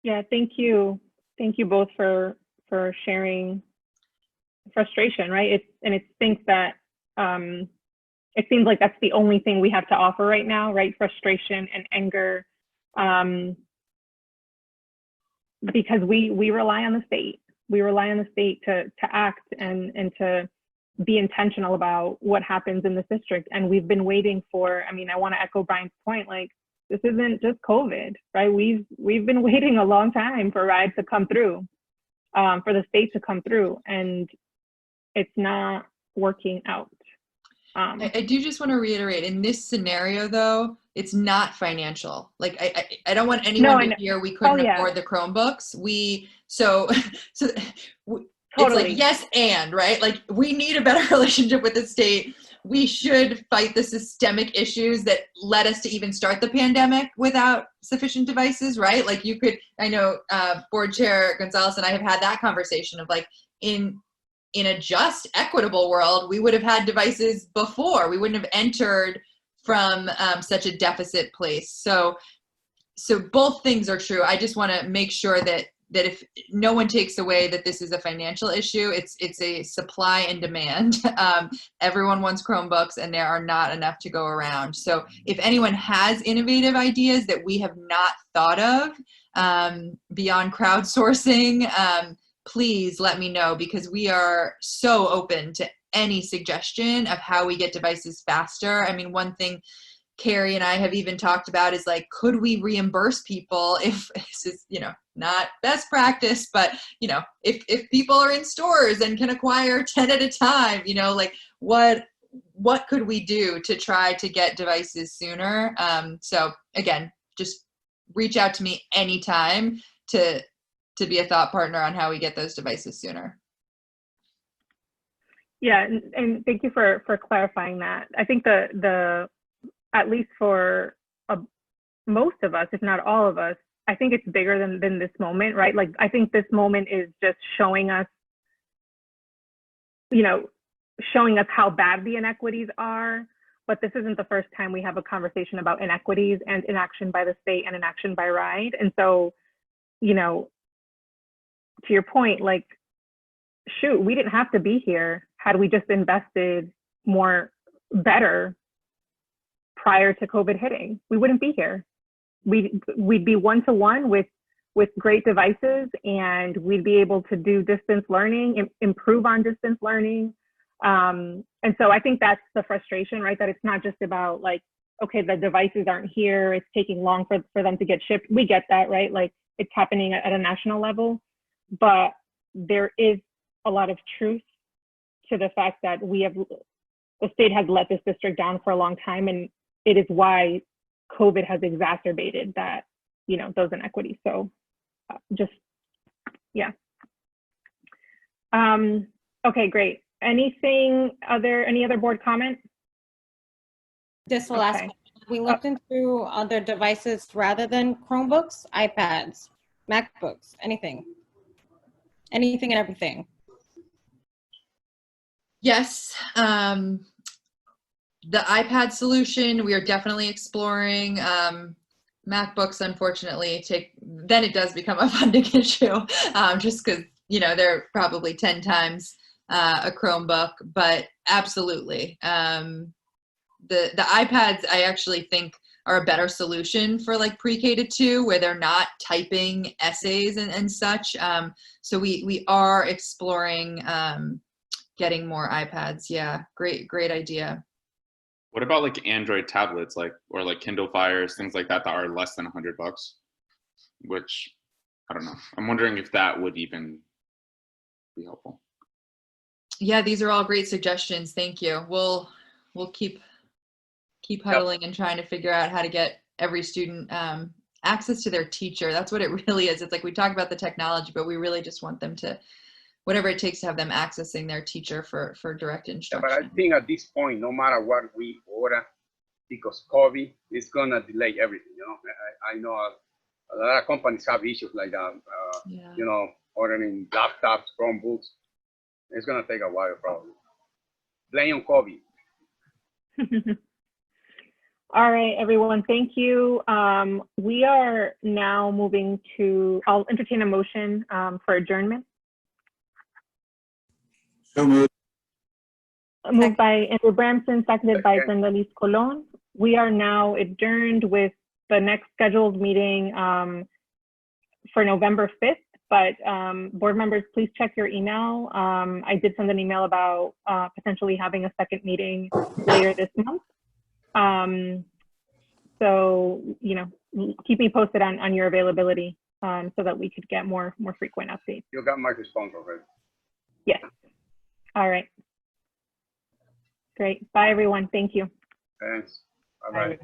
A: Yeah, thank you. Thank you both for sharing frustration, right? It stinks that it seems like that's the only thing we have to offer right now, right? Frustration and anger, because we rely on the state. We rely on the state to act and to be intentional about what happens in this district. And we've been waiting for, I mean, I want to echo Brian's point, like, this isn't just COVID, right? We've been waiting a long time for RIDE to come through, for the state to come through, and it's not working out.
F: I do just want to reiterate, in this scenario, though, it's not financial. Like, I don't want anyone to hear we couldn't afford the Chromebooks. It's like, yes, and, right? Like, we need a better relationship with the state. We should fight the systemic issues that led us to even start the pandemic without sufficient devices, right? Like, you could, I know Board Chair Gonzalez and I have had that conversation of, like, in a just, equitable world, we would have had devices before. We wouldn't have entered from such a deficit place. So both things are true. I just want to make sure that if no one takes away that this is a financial issue, it's a supply and demand. Everyone wants Chromebooks, and there are not enough to go around. So if anyone has innovative ideas that we have not thought of beyond crowdsourcing, please let me know, because we are so open to any suggestion of how we get devices faster. I mean, one thing Carrie and I have even talked about is, like, could we reimburse people if this is, not best practice, but, if people are in stores and can acquire 10 at a time, like, what could we do to try to get devices sooner? So again, just reach out to me anytime to be a thought partner on how we get those devices sooner.
A: Yeah, and thank you for clarifying that. I think the at least for most of us, if not all of us, I think it's bigger than this moment, right? Like, I think this moment is just showing us, showing us how bad the inequities are. But this isn't the first time we have a conversation about inequities and inaction by the state and inaction by RIDE. And so, to your point, like, shoot, we didn't have to be here had we just invested better prior to COVID hitting. We wouldn't be here. We'd be one-to-one with great devices, and we'd be able to do distance learning, improve on distance learning. And so I think that's the frustration, right? That it's not just about, like, okay, the devices aren't here, it's taking long for them to get shipped. We get that, right? Like, it's happening at a national level, but there is a lot of truth to the fact that the state has let this district down for a long time, and it is why COVID has exacerbated that, those inequities. So yeah. Okay, great. Any other board comments?
O: Just the last, we looked into other devices rather than Chromebooks, iPads, MacBooks, anything and everything.
F: Yes. The iPad solution, we are definitely exploring. MacBooks, unfortunately, then it does become a funding issue, just because, they're probably 10 times a Chromebook, but absolutely. The iPads, I actually think, are a better solution for, like, pre-K to 2, where they're not typing essays and such. So we are exploring getting more iPads. Yeah, great idea.
C: What about, like, Android tablets, or like Kindle Fires, things like that are less than $100, which, I don't know. I'm wondering if that would even be helpful.
F: Yeah, these are all great suggestions. Thank you. We'll keep huddling and trying to figure out how to get every student access to their teacher. That's what it really is. It's like, we talk about the technology, but we really just want them to, whatever it takes, to have them accessing their teacher for direct instruction.
J: Yeah, but I think at this point, no matter what we order, because COVID is gonna delay everything. I know a lot of companies have issues like that. Ordering laptops, Chromebooks. It's gonna take a while, probably. Blame on COVID.
A: All right, everyone, thank you. We are now moving to, I'll entertain a motion for adjournment.
E: So moved.
A: Moved by Andrew Bramson, seconded by Brenda Liz Colon. We are now adjourned with the next scheduled meeting for November 5th. But board members, please check your email. I did send an email about potentially having a second meeting later this month. So, you know, keep me posted on your availability so that we could get more frequent updates.
J: You got my response already.
A: Yes. All right. Great. Bye, everyone. Thank you.
J: Thanks. Bye-bye.
A: Bye.